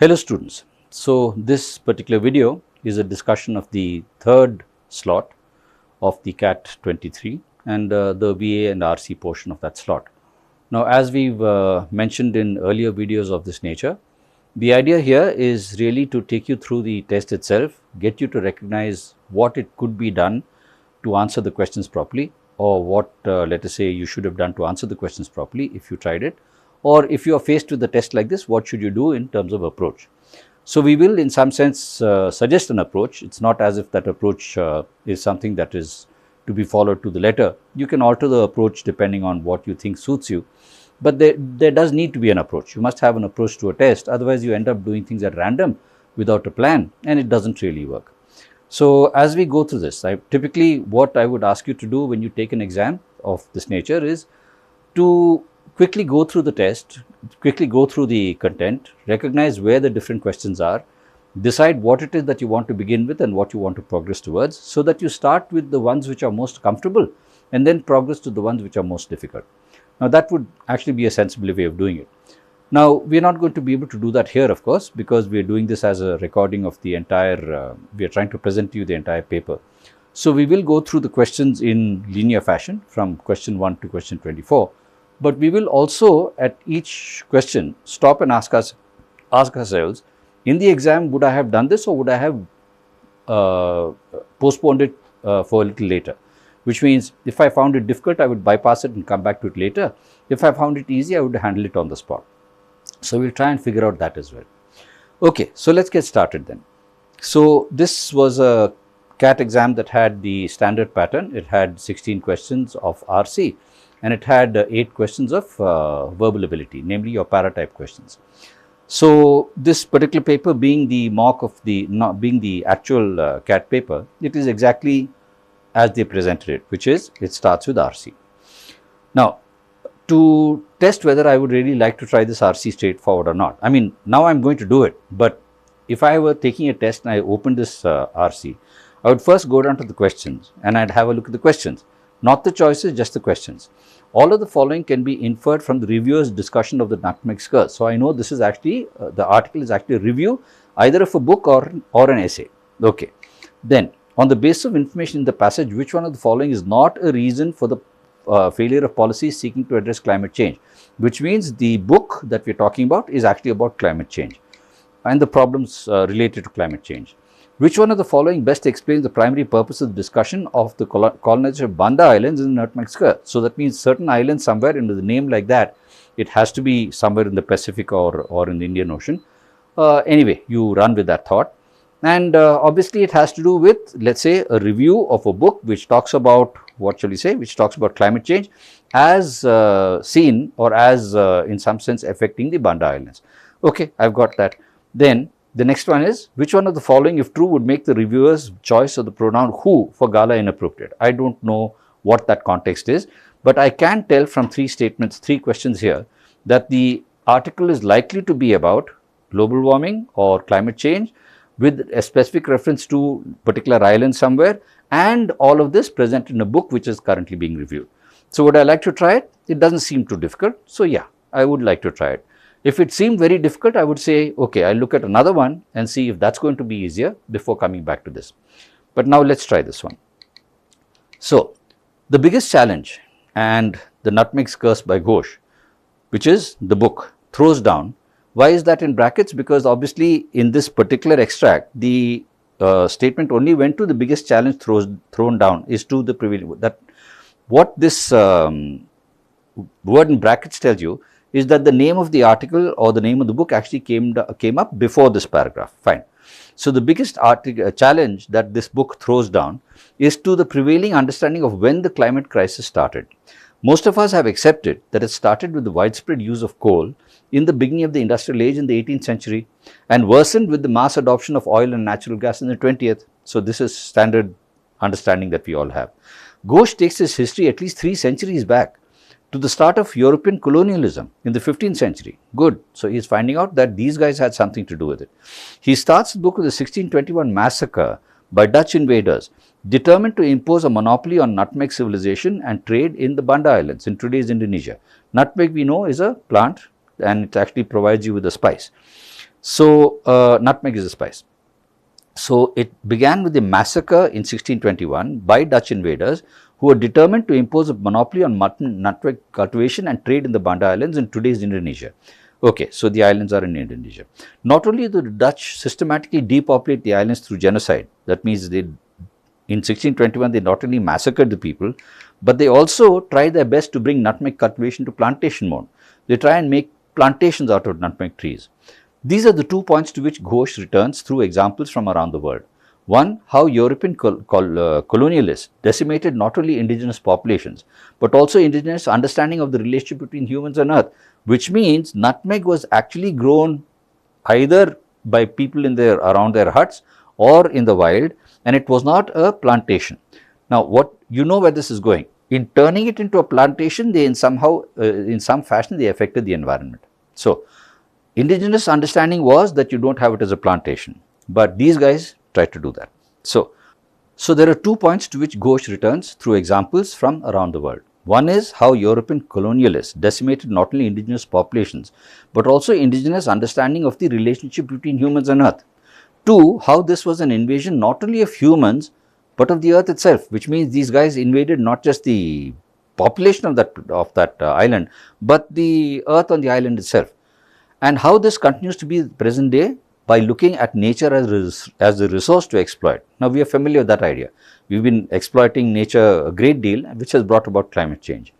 Hello students. So this particular video is a discussion of the third slot of the CAT-23 and the VA and RC portion of that slot. Now, as we've mentioned in earlier videos of this nature, the idea here is really to take you through the test itself, get you to recognize what it could be done to answer the questions properly, or what let us say you should have done to answer the questions properly if you tried it, or if you are faced with a test like this, what should you do in terms of approach. So we will in some sense suggest an approach. It's not as if that approach is something that is to be followed to the letter. You can alter the approach depending on what you think suits you, but there does need to be an approach. You must have an approach to a test, otherwise you end up doing things at random without a plan and it doesn't really work. So as we go through this, typically what I would ask you to do when you take an exam of this nature is to quickly go through the test, quickly go through the content, recognize where the different questions are, decide what it is that you want to begin with and what you want to progress towards, so that you start with the ones which are most comfortable and then progress to the ones which are most difficult. Now that would actually be a sensible way of doing it. Now we are not going to be able to do that here, of course, because we are doing this as a recording of the entire, we are trying to present to you the entire paper. So we will go through the questions in linear fashion from question 1 to question 24. But we will also at each question stop and ask ourselves, in the exam would I have done this or would I have postponed it for a little later, which means if I found it difficult I would bypass it and come back to it later. If I found it easy I would handle it on the spot. So we will try and figure out that as well. Okay, so let's get started then. So this was a CAT exam that had the standard pattern. It had 16 questions of RC. And it had 8 questions of verbal ability, namely your paratype questions. So this particular paper being the mock of the, not being the actual CAT paper, it is exactly as they presented it, which is it starts with RC. Now, to test whether I would really like to try this RC straightforward or not, I mean, now I'm going to do it, but if I were taking a test and I opened this RC, I would first go down to the questions and I'd have a look at the questions. Not the choices, just the questions. All of the following can be inferred from the reviewer's discussion of the nutmeg curse. So I know this is actually, the article is actually a review either of a book or an essay. Okay. Then, on the basis of information in the passage, which one of the following is not a reason for the failure of policies seeking to address climate change? Which means the book that we're talking about is actually about climate change and the problems related to climate change. Which one of the following best explains the primary purpose of the discussion of the colonization of Banda Islands in the Nutmeg Skirt? So that means certain islands somewhere into the name like that, it has to be somewhere in the Pacific or in the Indian Ocean. Anyway, you run with that thought. And obviously it has to do with, let's say, a review of a book which talks about, what shall we say, which talks about climate change as seen or as in some sense affecting the Banda Islands. Okay, I've got that. Then the next one is, which one of the following, if true, would make the reviewer's choice of the pronoun who for gala inappropriate? I don't know what that context is, but I can tell from 3 statements, 3 questions here, that the article is likely to be about global warming or climate change with a specific reference to particular island somewhere, and all of this present in a book which is currently being reviewed. So would I like to try it? It doesn't seem too difficult. So yeah, I would like to try it. If it seemed very difficult, I would say, okay, I'll look at another one and see if that's going to be easier before coming back to this. But now let's try this one. So, the biggest challenge and the Nutmeg's Curse by Ghosh, which is the book, throws down. Why is that in brackets? Because obviously in this particular extract, the statement only went to the biggest challenge thrown down is to the prevailing. That what this word in brackets tells you is that the name of the article or the name of the book actually came up before this paragraph. Fine. So the biggest challenge that this book throws down is to the prevailing understanding of when the climate crisis started. Most of us have accepted that it started with the widespread use of coal in the beginning of the industrial age in the 18th century and worsened with the mass adoption of oil and natural gas in the 20th. So this is standard understanding that we all have. Ghosh takes his history at least 3 centuries back to the start of European colonialism in the 15th century. Good. So he's finding out that these guys had something to do with it. He starts the book with the 1621 massacre by Dutch invaders determined to impose a monopoly on nutmeg civilization and trade in the Banda Islands in today's Indonesia. Nutmeg, we know, is a plant and it actually provides you with a spice. So, nutmeg is a spice. So, it began with a massacre in 1621 by Dutch invaders who were determined to impose a monopoly on nutmeg cultivation and trade in the Banda Islands in today's Indonesia. Okay, so the islands are in Indonesia. Not only did the Dutch systematically depopulate the islands through genocide, that means they, in 1621 they not only massacred the people, but they also tried their best to bring nutmeg cultivation to plantation mode. They try and make plantations out of nutmeg trees. These are the 2 points to which Ghosh returns through examples from around the world. One, how European colonialists decimated not only indigenous populations, but also indigenous understanding of the relationship between humans and earth, which means nutmeg was actually grown either by people in their around their huts or in the wild, and it was not a plantation. Now, what you know where this is going. In turning it into a plantation, they in some fashion, they affected the environment. So, indigenous understanding was that you don't have it as a plantation, but these guys tried to do that. So there are 2 points to which Ghosh returns through examples from around the world. One is how European colonialists decimated not only indigenous populations, but also indigenous understanding of the relationship between humans and earth. 2, how this was an invasion not only of humans, but of the earth itself, which means these guys invaded not just the population of that island, but the earth on the island itself. And how this continues to be present day by looking at nature as a resource to exploit. Now, we are familiar with that idea. We've been exploiting nature a great deal, which has brought about climate change.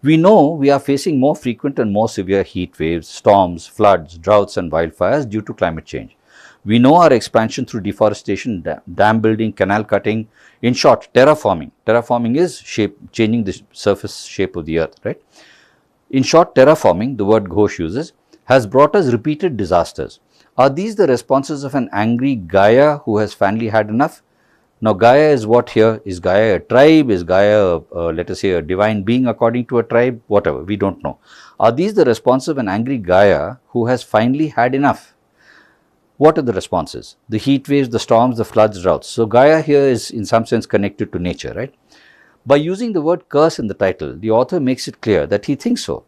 We know we are facing more frequent and more severe heat waves, storms, floods, droughts and wildfires due to climate change. We know our expansion through deforestation, dam building, canal cutting, in short, terraforming. Terraforming is changing the surface shape of the earth, right? In short, terraforming, the word Ghosh uses, has brought us repeated disasters. Are these the responses of an angry Gaia who has finally had enough? Now, Gaia is what here? Is Gaia a tribe? Is Gaia, let us say, a divine being according to a tribe? Whatever, we don't know. Are these the responses of an angry Gaia who has finally had enough? What are the responses? The heat waves, the storms, the floods, droughts. So, Gaia here is in some sense connected to nature, right? By using the word curse in the title, the author makes it clear that he thinks so.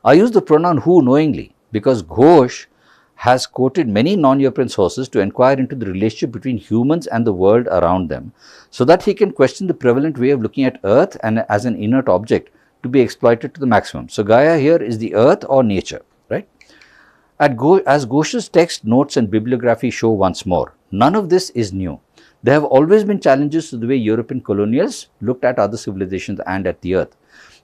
I use the pronoun who knowingly, because Ghosh has quoted many non-European sources to inquire into the relationship between humans and the world around them, so that he can question the prevalent way of looking at earth and as an inert object to be exploited to the maximum. So, Gaia here is the earth or nature, right? As Ghosh's text, notes and bibliography show once more, none of this is new. There have always been challenges to the way European colonials looked at other civilizations and at the earth.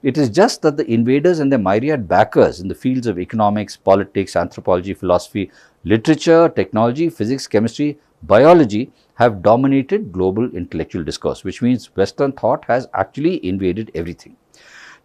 It is just that the invaders and their myriad backers in the fields of economics, politics, anthropology, philosophy, literature, technology, physics, chemistry, biology have dominated global intellectual discourse, which means Western thought has actually invaded everything.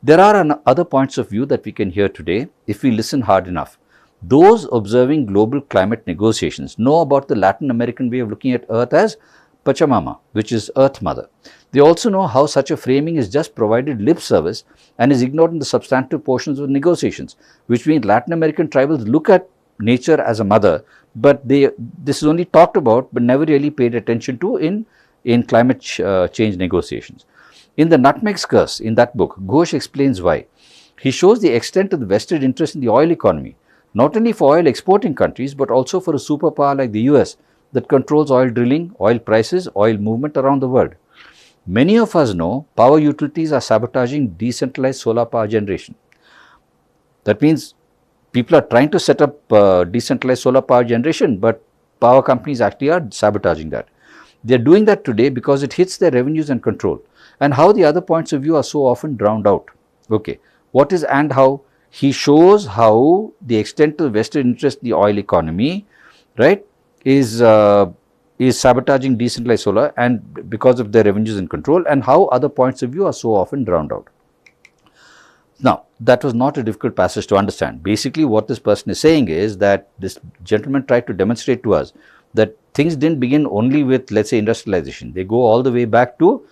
There are other points of view that we can hear today if we listen hard enough. Those observing global climate negotiations know about the Latin American way of looking at Earth as Pachamama, which is Earth Mother. They also know how such a framing is just provided lip service and is ignored in the substantive portions of negotiations, which means Latin American tribals look at nature as a mother, but this is only talked about but never really paid attention to in climate change negotiations. In the Nutmeg's Curse, in that book, Ghosh explains why. He shows the extent of the vested interest in the oil economy, not only for oil exporting countries, but also for a superpower like the US that controls oil drilling, oil prices, oil movement around the world. Many of us know power utilities are sabotaging decentralized solar power generation. That means people are trying to set up decentralized solar power generation, but power companies actually are sabotaging that. They are doing that today because it hits their revenues and control. And how the other points of view are so often drowned out. Okay, what is and how? He shows how the extent of vested interest in the oil economy, right, is sabotaging decentralized solar and because of their revenues and control, and how other points of view are so often drowned out. Now, that was not a difficult passage to understand. Basically, what this person is saying is that this gentleman tried to demonstrate to us that things didn't begin only with, let's say, industrialization. They go all the way back to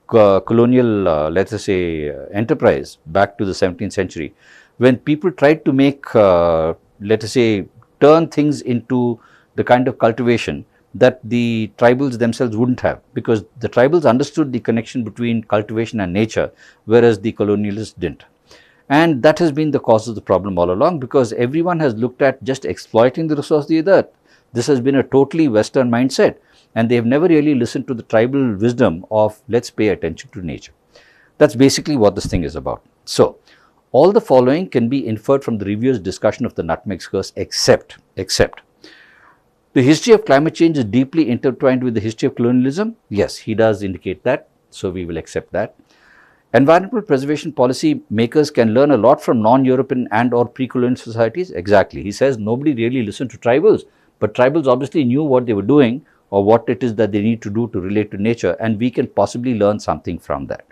colonial, let us say, enterprise, back to the 17th century, when people tried to make, let us say, turn things into the kind of cultivation that the tribals themselves wouldn't have, because the tribals understood the connection between cultivation and nature, whereas the colonialists didn't. And that has been the cause of the problem all along, because everyone has looked at just exploiting the resource of the earth. This has been a totally Western mindset, and they have never really listened to the tribal wisdom of let's pay attention to nature. That's basically what this thing is about. So, all the following can be inferred from the reviewer's discussion of the nutmeg curse except the history of climate change is deeply intertwined with the history of colonialism. Yes, he does indicate that, so we will accept that. Environmental preservation policy makers can learn a lot from non-European and or pre-colonial societies. Exactly. He says nobody really listened to tribals, but tribals obviously knew what they were doing or what it is that they need to do to relate to nature, and we can possibly learn something from that.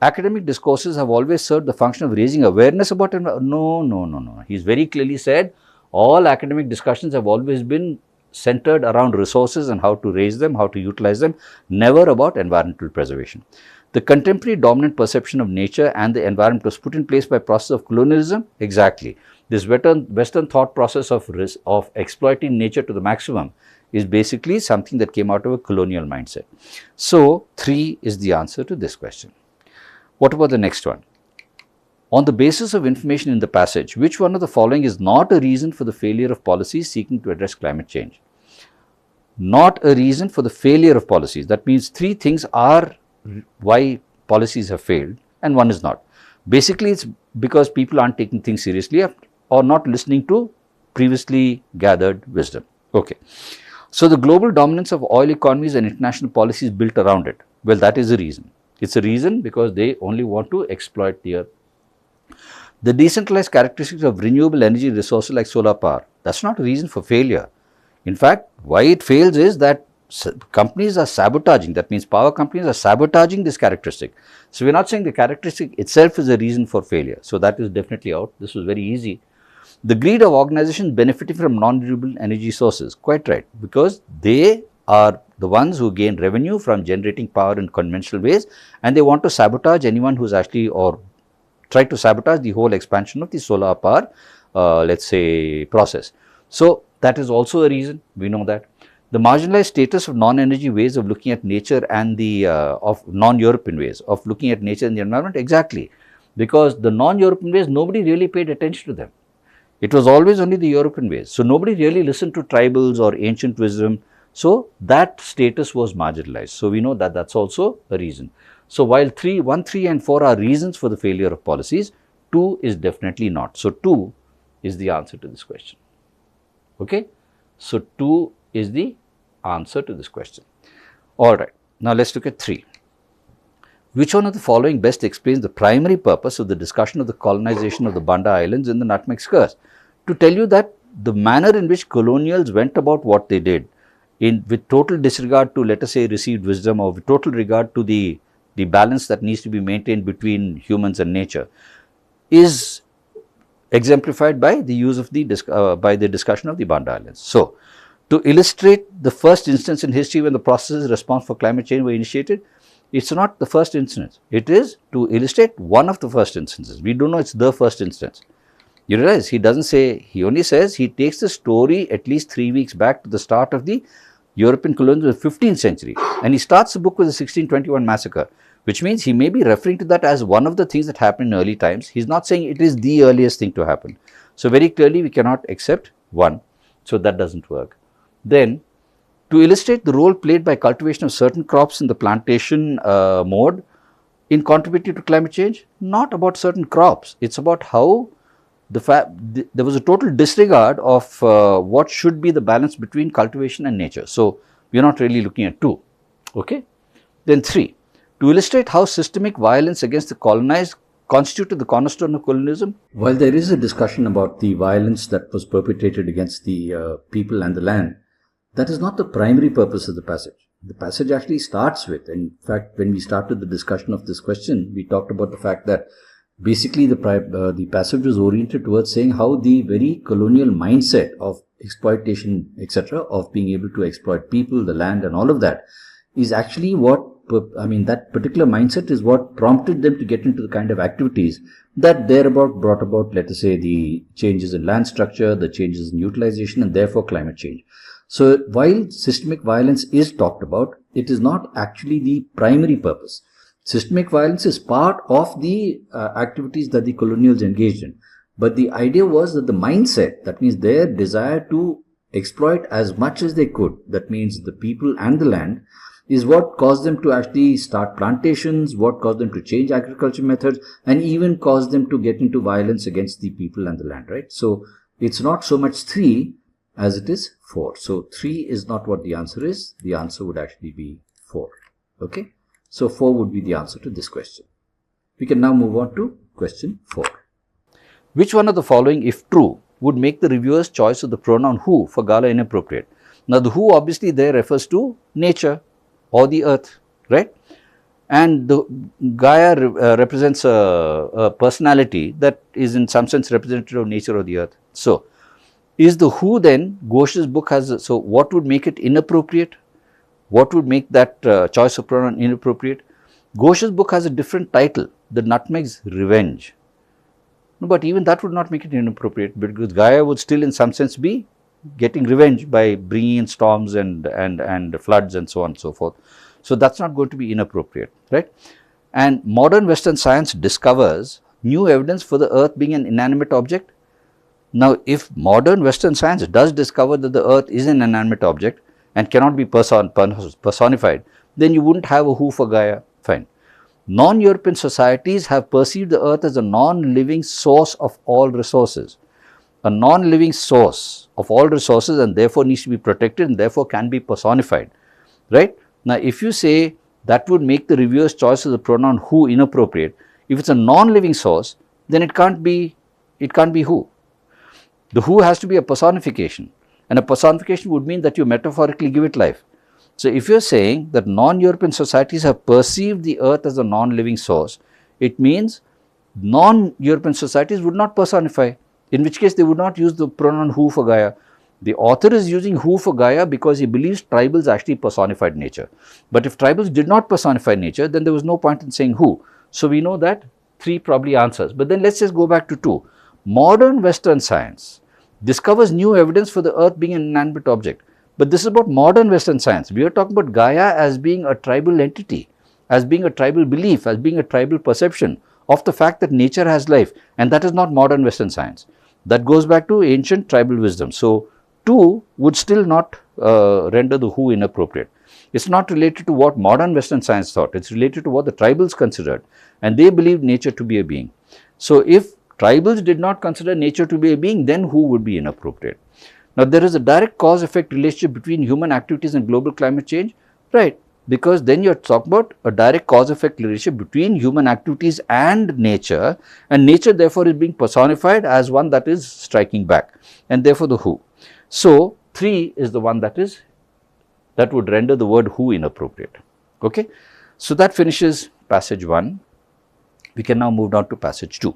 Academic discourses have always served the function of raising awareness about no. He's very clearly said all academic discussions have always been centered around resources and how to raise them, how to utilize them, never about environmental preservation. The contemporary dominant perception of nature and the environment was put in place by process of colonialism. Exactly. This Western thought process of exploiting nature to the maximum is basically something that came out of a colonial mindset. So, 3 is the answer to this question. What about the next one? On the basis of information in the passage, which one of the following is not a reason for the failure of policies seeking to address climate change? Not a reason for the failure of policies. That means 3 things are why policies have failed and one is not. Basically, it's because people aren't taking things seriously or not listening to previously gathered wisdom. Okay. So, the global dominance of oil economies and international policies built around it. Well, that is a reason. It's a reason because they only want to exploit the earth. The decentralized characteristics of renewable energy resources like solar power, that's not a reason for failure. In fact, why it fails is that companies are sabotaging, that means power companies are sabotaging this characteristic. So, we are not saying the characteristic itself is a reason for failure. So, that is definitely out. This was very easy. The greed of organizations benefiting from non-renewable energy sources, quite right, because they are the ones who gain revenue from generating power in conventional ways, and they want to sabotage anyone who's actually or try to sabotage the whole expansion of the solar power, let's say, process. So, that is also a reason, we know that. The marginalized status of non-energy ways of looking at nature and the of non-European ways of looking at nature and the environment, exactly, because the non-European ways, nobody really paid attention to them. It was always only the European ways. So, nobody really listened to tribals or ancient wisdom. So, that status was marginalized. So, we know that that's also a reason. So, while 1, 3 and 4 are reasons for the failure of policies, 2 is definitely not. So, 2 is the answer to this question. Okay. So, 2 is the answer to this question. Alright. Now, let us look at 3. Which one of the following best explains the primary purpose of the discussion of the colonization of the Banda Islands in the Nutmeg Curse? To tell you that the manner in which colonials went about what they did, with total disregard to, let us say, received wisdom, or with total regard to the balance that needs to be maintained between humans and nature, is exemplified by the use of the discussion of the Banda Islands. So, to illustrate the first instance in history when the processes response for climate change were initiated, it's not the first instance. It is to illustrate one of the first instances. We don't know it's the first instance. You realize he doesn't say, he only says he takes the story at least 3 weeks back to the start of the European colonialism of the 15th century, and he starts the book with the 1621 massacre, which means he may be referring to that as one of the things that happened in early times. He's not saying it is the earliest thing to happen. So, very clearly we cannot accept 1. So, that doesn't work. Then, to illustrate the role played by cultivation of certain crops in the plantation mode in contributing to climate change, not about certain crops. It's about how there was a total disregard of what should be the balance between cultivation and nature. So, we are not really looking at 2. Okay. Then 3, to illustrate how systemic violence against the colonized constituted the cornerstone of colonialism. While there is a discussion about the violence that was perpetrated against the people and the land, that is not the primary purpose of the passage. The passage actually starts with, and in fact, when we started the discussion of this question, we talked about the fact that basically the passage was oriented towards saying how the very colonial mindset of exploitation, etc., of being able to exploit people, the land and all of that is actually what, that particular mindset is what prompted them to get into the kind of activities that thereabout brought about, let us say, the changes in land structure, the changes in utilization, and therefore climate change. So, while systemic violence is talked about, it is not actually the primary purpose. Systemic violence is part of the activities that the colonials engaged in. But the idea was that the mindset, that means their desire to exploit as much as they could, that means the people and the land, is what caused them to actually start plantations, what caused them to change agriculture methods, and even caused them to get into violence against the people and the land, right? So it's not so much 3 as it is 4. So 3 is not what the answer is. The answer would actually be 4. Okay. So 4 would be the answer to this question. We can now move on to question 4. Which one of the following, if true, would make the reviewer's choice of the pronoun who for Gala inappropriate? Now the who obviously there refers to nature or the earth, right? And the Gaia represents a personality that is in some sense representative of nature or the earth. So is the who then, Ghosh's book has, so what would make it inappropriate? What would make that choice of pronoun inappropriate? Ghosh's book has a different title, The Nutmeg's Revenge. No, but even that would not make it inappropriate, because Gaia would still in some sense be getting revenge by bringing in storms and floods and so on and so forth. So that's not going to be inappropriate, right? And modern Western science discovers new evidence for the earth being an inanimate object. Now if modern Western science does discover that the earth is an inanimate object and cannot be personified, then you wouldn't have a who for Gaia. Fine. Non-European societies have perceived the earth as a non-living source of all resources. A non-living source of all resources, and therefore needs to be protected and therefore can be personified, right? Now if you say that would make the reviewer's choice of the pronoun who inappropriate, if it's a non-living source, then it can't be who. The who has to be a personification, and a personification would mean that you metaphorically give it life. So if you're saying that non-European societies have perceived the earth as a non-living source, it means non-European societies would not personify, in which case they would not use the pronoun who for Gaia. The author is using who for Gaia because he believes tribals actually personified nature. But if tribals did not personify nature, then there was no point in saying who. So we know that 3 probably answers. But then let's just go back to 2. Modern Western science discovers new evidence for the earth being an inanimate object. But this is about modern Western science. We are talking about Gaia as being a tribal entity, as being a tribal belief, as being a tribal perception of the fact that nature has life, and that is not modern Western science. That goes back to ancient tribal wisdom. So 2 would still not render the who inappropriate. It's not related to what modern Western science thought. It's related to what the tribals considered, and they believed nature to be a being. So if tribals did not consider nature to be a being, then who would be inappropriate? Now there is a direct cause-effect relationship between human activities and global climate change, right? Because then you're talking about a direct cause-effect relationship between human activities and nature therefore is being personified as one that is striking back, and therefore the who. So 3 is the one that would render the word who inappropriate. Okay, so that finishes passage 1. We can now move on to passage 2.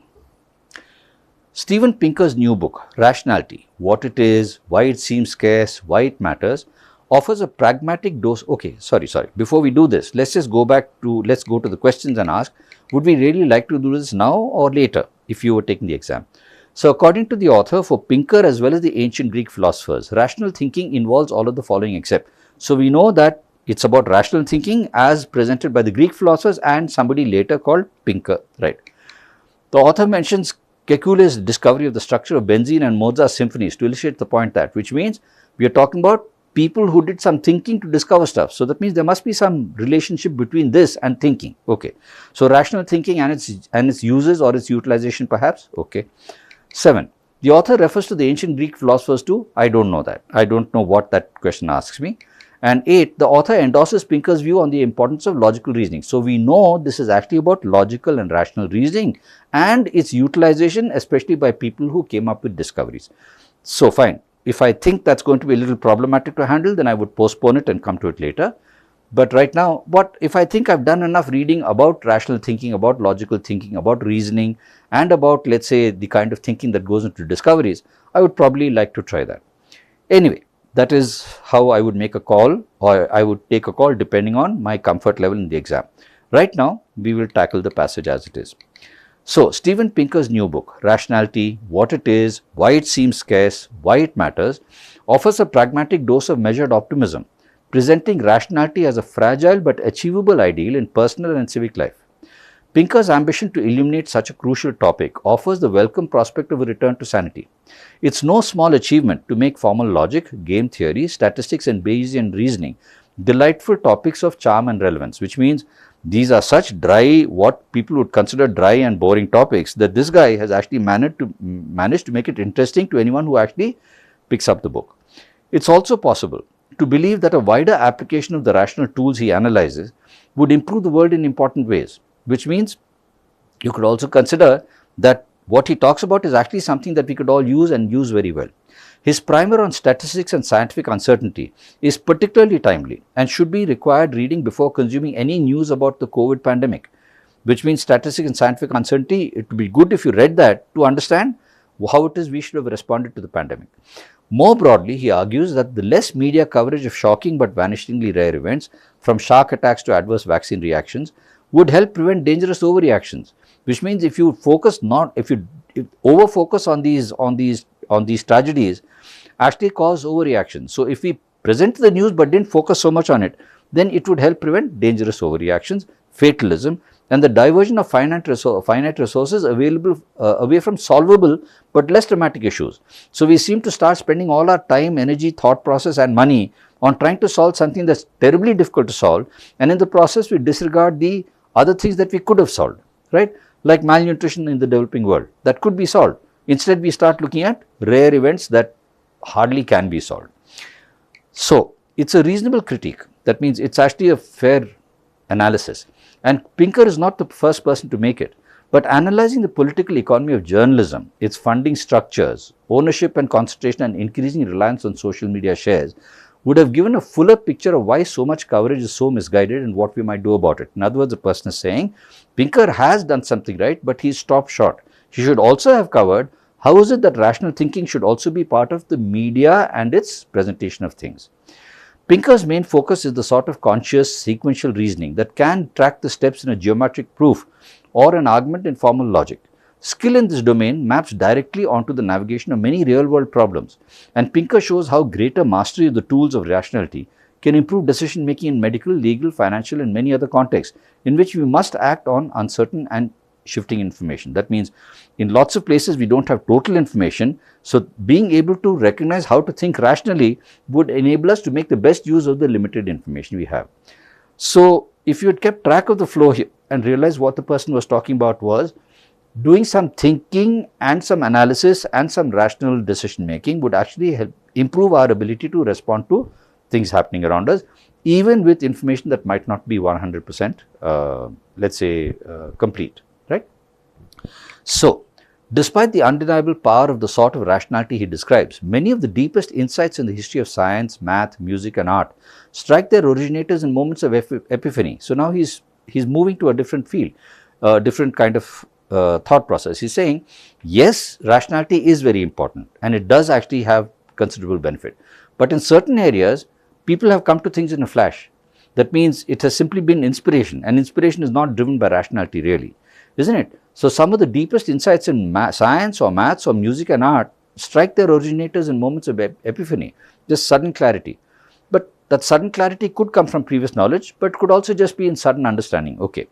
Steven Pinker's new book, Rationality, What It Is, Why It Seems Scarce, Why It Matters, offers a pragmatic dose. Okay, sorry. Before we do this, let's go to the questions and ask, would we really like to do this now or later if you were taking the exam? So according to the author, for Pinker as well as the ancient Greek philosophers, rational thinking involves all of the following except. So we know that it's about rational thinking as presented by the Greek philosophers and somebody later called Pinker, right? The author mentions Kekule's discovery of the structure of benzene and Mozart's symphonies to illustrate the point that, which means we are talking about people who did some thinking to discover stuff. So that means there must be some relationship between this and thinking. Okay. So rational thinking and its uses or its utilization perhaps. Okay. 7. The author refers to the ancient Greek philosophers too. I don't know that. I don't know what that question asks me. And 8, the author endorses Pinker's view on the importance of logical reasoning. So we know this is actually about logical and rational reasoning and its utilization, especially by people who came up with discoveries. So fine. If I think that's going to be a little problematic to handle, then I would postpone it and come to it later. But right now, if I think I've done enough reading about rational thinking, about logical thinking, about reasoning, and about, let's say, the kind of thinking that goes into discoveries, I would probably like to try that. Anyway, that is how I would make a call, or I would take a call depending on my comfort level in the exam. Right now, we will tackle the passage as it is. So, Steven Pinker's new book, Rationality, What It Is, Why It Seems Scarce, Why It Matters, offers a pragmatic dose of measured optimism, presenting rationality as a fragile but achievable ideal in personal and civic life. Pinker's ambition to illuminate such a crucial topic offers the welcome prospect of a return to sanity. It's no small achievement to make formal logic, game theory, statistics and Bayesian reasoning delightful topics of charm and relevance, which means these are such dry, what people would consider dry and boring topics, that this guy has actually managed to make it interesting to anyone who actually picks up the book. It's also possible to believe that a wider application of the rational tools he analyzes would improve the world in important ways, which means you could also consider that what he talks about is actually something that we could all use and use very well. His primer on statistics and scientific uncertainty is particularly timely and should be required reading before consuming any news about the COVID pandemic, which means statistics and scientific uncertainty. It would be good if you read that to understand how it is we should have responded to the pandemic. More broadly, he argues that the less media coverage of shocking but vanishingly rare events, from shark attacks to adverse vaccine reactions, would help prevent dangerous overreactions. Which means if you over focus on these tragedies, actually cause overreactions. So if we present the news but didn't focus so much on it, then it would help prevent dangerous overreactions, fatalism, and the diversion of finite resources available away from solvable but less dramatic issues. So we seem to start spending all our time, energy, thought process and money on trying to solve something that's terribly difficult to solve, and in the process we disregard the other things that we could have solved, right? Like malnutrition in the developing world, that could be solved. Instead we start looking at rare events that hardly can be solved. So it's a reasonable critique. That means it's actually a fair analysis. And Pinker is not the first person to make it, but analyzing the political economy of journalism, its funding structures, ownership and concentration and increasing reliance on social media shares would have given a fuller picture of why so much coverage is so misguided and what we might do about it. In other words, the person is saying Pinker has done something right, but he's stopped short. He should also have covered how is it that rational thinking should also be part of the media and its presentation of things. Pinker's main focus is the sort of conscious sequential reasoning that can track the steps in a geometric proof or an argument in formal logic. Skill in this domain maps directly onto the navigation of many real-world problems, and Pinker shows how greater mastery of the tools of rationality can improve decision-making in medical, legal, financial and many other contexts in which we must act on uncertain and shifting information. That means in lots of places we don't have total information, so being able to recognize how to think rationally would enable us to make the best use of the limited information we have. So if you had kept track of the flow here and realized what the person was talking about was doing some thinking and some analysis and some rational decision making would actually help improve our ability to respond to things happening around us, even with information that might not be 100% let's say complete, right? So despite the undeniable power of the sort of rationality he describes, many of the deepest insights in the history of science, math, music and art strike their originators in moments of epiphany. So now he's moving to a different field, different kind of thought process. He's saying, yes, rationality is very important and it does actually have considerable benefit. But in certain areas, people have come to things in a flash. That means it has simply been inspiration, and inspiration is not driven by rationality really, isn't it? So some of the deepest insights in science or maths or music and art strike their originators in moments of epiphany, just sudden clarity. But that sudden clarity could come from previous knowledge, but could also just be in sudden understanding. Okay.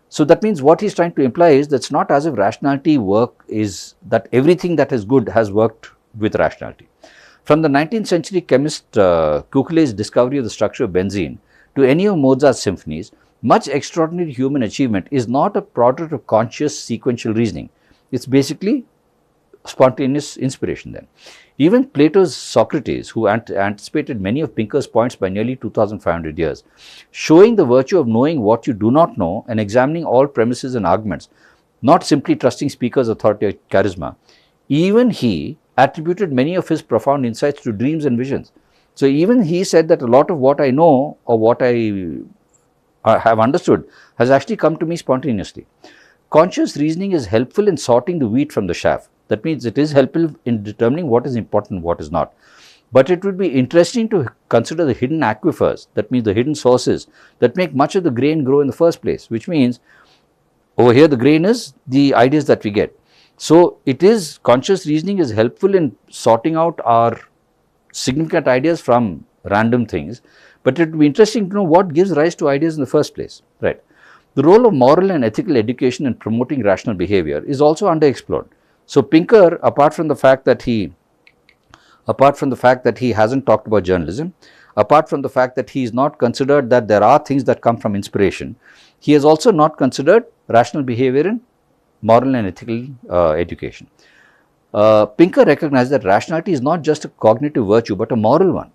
So that means what he's trying to imply is that it's not as if rationality work is that everything that is good has worked with rationality. From the 19th century chemist Kekulé's discovery of the structure of benzene to any of Mozart's symphonies, much extraordinary human achievement is not a product of conscious sequential reasoning. It's basically spontaneous inspiration then. Even Plato's Socrates, who anticipated many of Pinker's points by nearly 2,500 years, showing the virtue of knowing what you do not know and examining all premises and arguments, not simply trusting speakers' authority or charisma, even he attributed many of his profound insights to dreams and visions. So even he said that a lot of what I know or what I have understood has actually come to me spontaneously. Conscious reasoning is helpful in sorting the wheat from the chaff. That means it is helpful in determining what is important and what is not. But it would be interesting to consider the hidden aquifers, that means the hidden sources that make much of the grain grow in the first place, which means over here the grain is the ideas that we get. So it is, conscious reasoning is helpful in sorting out our significant ideas from random things, but it would be interesting to know what gives rise to ideas in the first place, right? The role of moral and ethical education in promoting rational behavior is also underexplored. So Pinker, apart from the fact that he hasn't talked about journalism, apart from the fact that he is not considered that there are things that come from inspiration, he has also not considered rational behavior in moral and ethical education. Pinker recognized that rationality is not just a cognitive virtue but a moral one,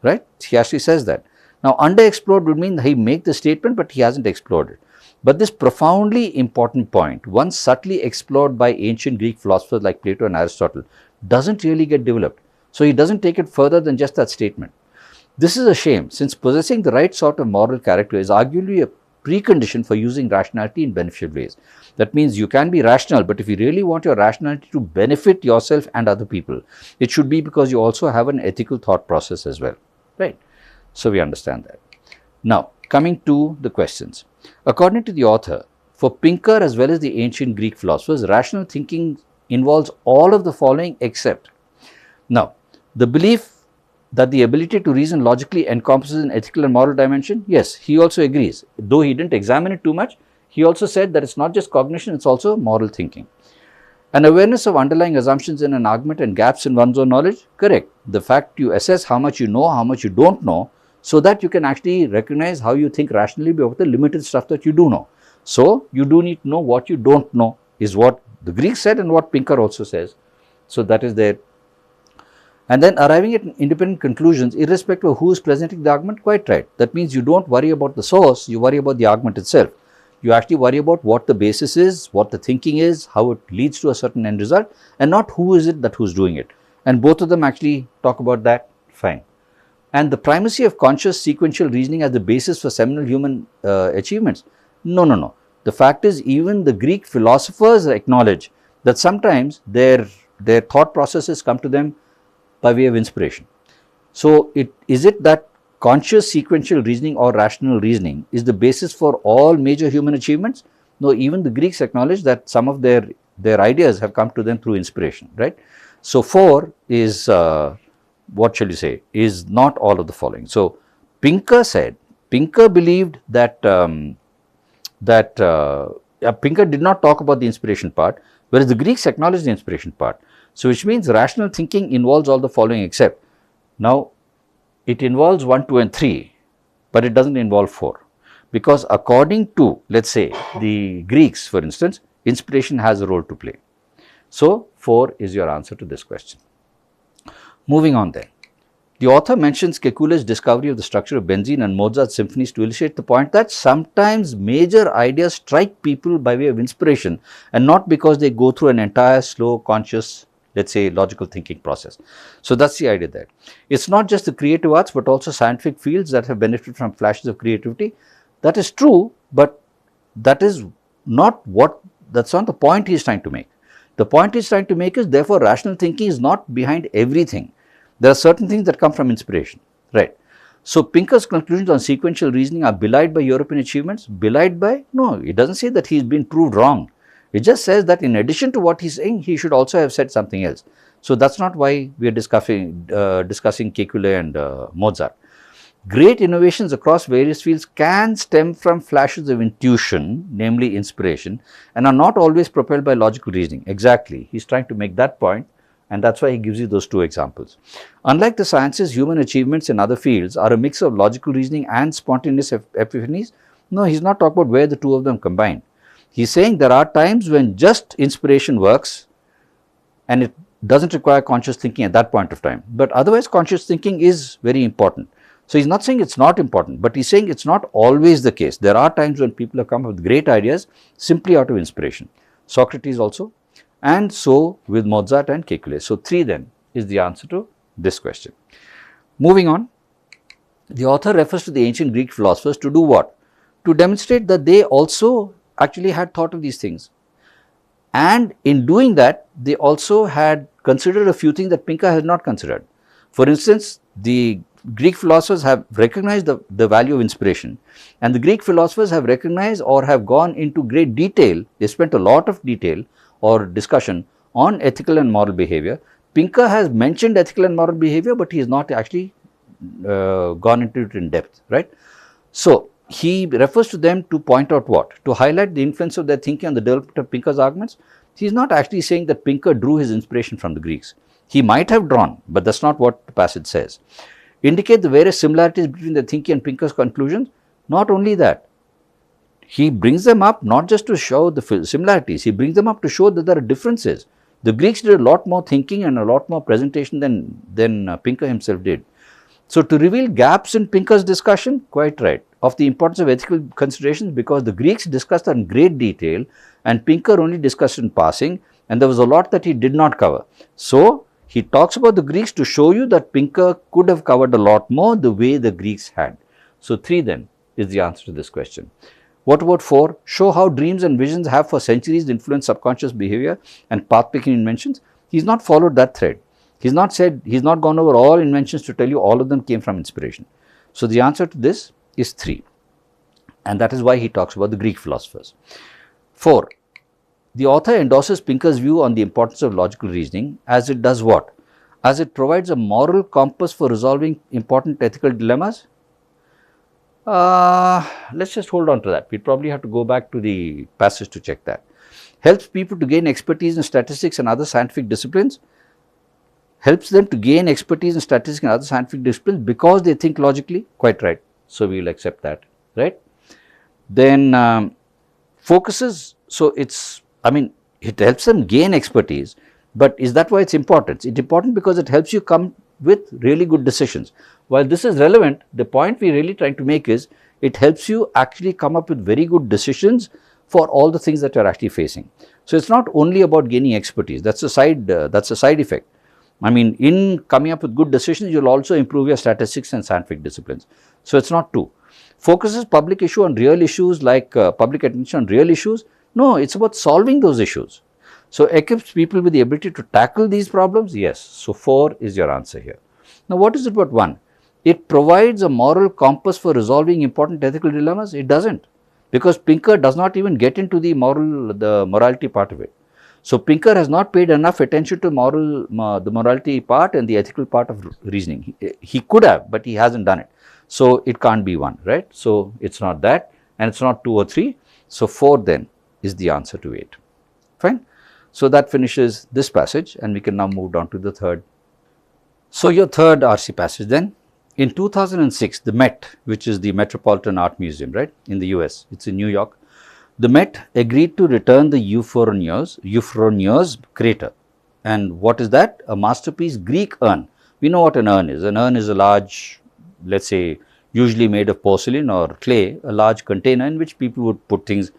right? He actually says that. Now, underexplored would mean he makes the statement but he hasn't explored it. But this profoundly important point, once subtly explored by ancient Greek philosophers like Plato and Aristotle, doesn't really get developed. So he doesn't take it further than just that statement. This is a shame, since possessing the right sort of moral character is arguably a precondition for using rationality in beneficial ways. That means you can be rational, but if you really want your rationality to benefit yourself and other people, it should be because you also have an ethical thought process as well, right? So we understand that. Now, coming to the questions. According to the author, for Pinker as well as the ancient Greek philosophers, rational thinking involves all of the following except. Now, the belief that the ability to reason logically encompasses an ethical and moral dimension, yes, he also agrees. Though he didn't examine it too much, he also said that it's not just cognition, it's also moral thinking. An awareness of underlying assumptions in an argument and gaps in one's own knowledge, correct. The fact you assess how much you know, how much you don't know, so that you can actually recognize how you think rationally about the limited stuff that you do know. So, you do need to know what you don't know, is what the Greeks said and what Pinker also says. So, that is there. And then arriving at independent conclusions irrespective of who is presenting the argument, quite right. That means you don't worry about the source, you worry about the argument itself. You actually worry about what the basis is, what the thinking is, how it leads to a certain end result, and not who is it that who's doing it. And both of them actually talk about that, fine. And the primacy of conscious sequential reasoning as the basis for seminal human achievements. No. The fact is, even the Greek philosophers acknowledge that sometimes their thought processes come to them by way of inspiration. So, is it that conscious sequential reasoning or rational reasoning is the basis for all major human achievements? No, even the Greeks acknowledge that some of their ideas have come to them through inspiration, right? So, 4 is what shall you say, is not all of the following. So, Pinker believed that Pinker did not talk about the inspiration part, whereas the Greeks acknowledged the inspiration part. So, which means rational thinking involves all the following except. Now, it involves 1, 2 and 3, but it does not involve 4, because according to, let us say, the Greeks for instance, inspiration has a role to play. So, 4 is your answer to this question. Moving on then. The author mentions Kekule's discovery of the structure of benzene and Mozart's symphonies to illustrate the point that sometimes major ideas strike people by way of inspiration and not because they go through an entire slow, conscious, let us say, logical thinking process. So, that is the idea there. It is not just the creative arts but also scientific fields that have benefited from flashes of creativity. That is true, but that is not the point he is trying to make. The point he is trying to make is, therefore, rational thinking is not behind everything. There are certain things that come from inspiration, right. So, Pinker's conclusions on sequential reasoning are belied by European achievements. Belied by? No, it does not say that he has been proved wrong. It just says that in addition to what he is saying, he should also have said something else. So, that is not why we are discussing Kekule and Mozart. Great innovations across various fields can stem from flashes of intuition, namely inspiration, and are not always propelled by logical reasoning. Exactly, he is trying to make that point, and that is why he gives you those 2 examples. Unlike the sciences, human achievements in other fields are a mix of logical reasoning and spontaneous epiphanies. No, he is not talking about where the 2 of them combine. He is saying there are times when just inspiration works and it does not require conscious thinking at that point of time, but otherwise conscious thinking is very important. So, he is not saying it is not important, but he is saying it is not always the case. There are times when people have come up with great ideas simply out of inspiration. Socrates also, and so with Mozart and Kekule. So, 3 then is the answer to this question. Moving on, the author refers to the ancient Greek philosophers to do what? To demonstrate that they also actually had thought of these things, and in doing that they also had considered a few things that Pinker has not considered. For instance, the Greek philosophers have recognized the value of inspiration, and the Greek philosophers have recognized or have gone into great detail. They spent a lot of detail or discussion on ethical and moral behavior. Pinker has mentioned ethical and moral behavior, but he has not actually gone into it in depth, right. So, he refers to them to point out what? To highlight the influence of their thinking on the development of Pinker's arguments. He is not actually saying that Pinker drew his inspiration from the Greeks. He might have drawn, but that's not what the passage says. Indicate the various similarities between the thinking and Pinker's conclusions. Not only that, he brings them up not just to show the similarities, he brings them up to show that there are differences. The Greeks did a lot more thinking and a lot more presentation than Pinker himself did. So, to reveal gaps in Pinker's discussion, quite right, of the importance of ethical considerations, because the Greeks discussed that in great detail and Pinker only discussed in passing, and there was a lot that he did not cover. So, he talks about the Greeks to show you that Pinker could have covered a lot more the way the Greeks had. So, 3 then is the answer to this question. What about 4? Show how dreams and visions have for centuries influenced subconscious behavior and path-picking inventions. He's not followed that thread. He's not gone over all inventions to tell you all of them came from inspiration. So, the answer to this is 3, and that is why he talks about the Greek philosophers. 4. The author endorses Pinker's view on the importance of logical reasoning, as it does what? As it provides a moral compass for resolving important ethical dilemmas. Let's just hold on to that. We probably have to go back to the passage to check that. Helps people to gain expertise in statistics and other scientific disciplines. Helps them to gain expertise in statistics and other scientific disciplines because they think logically. Quite right. So, we will accept that, right. Then focuses, so it helps them gain expertise, but is that why it's important? It's important because it helps you come with really good decisions. While this is relevant, the point we're really trying to make is it helps you actually come up with very good decisions for all the things that you're actually facing. So, it's not only about gaining expertise, that's a side effect. I mean, in coming up with good decisions, you'll also improve your statistics and scientific disciplines. So, it's not 2. Focuses public issue on real issues like public attention on real issues. No, it's about solving those issues. So, equips people with the ability to tackle these problems. Yes. So, 4 is your answer here. Now, what is it about 1? It provides a moral compass for resolving important ethical dilemmas. It doesn't, because Pinker does not even get into the morality part of it. So, Pinker has not paid enough attention to the morality part and the ethical part of reasoning. He could have, but he hasn't done it. So, it can't be 1, right. So, it's not that, and it's not 2 or 3. So, 4 then is the answer to 8. Fine. So, that finishes this passage, and we can now move down to the third. So, your third RC passage then. In 2006, the Met, which is the Metropolitan Art Museum, right, in the US, it's in New York. The Met agreed to return the Euphroneos crater. And what is that? A masterpiece Greek urn. We know what an urn is. An urn is a large, let's say, usually made of porcelain or clay, a large container in which people would put things.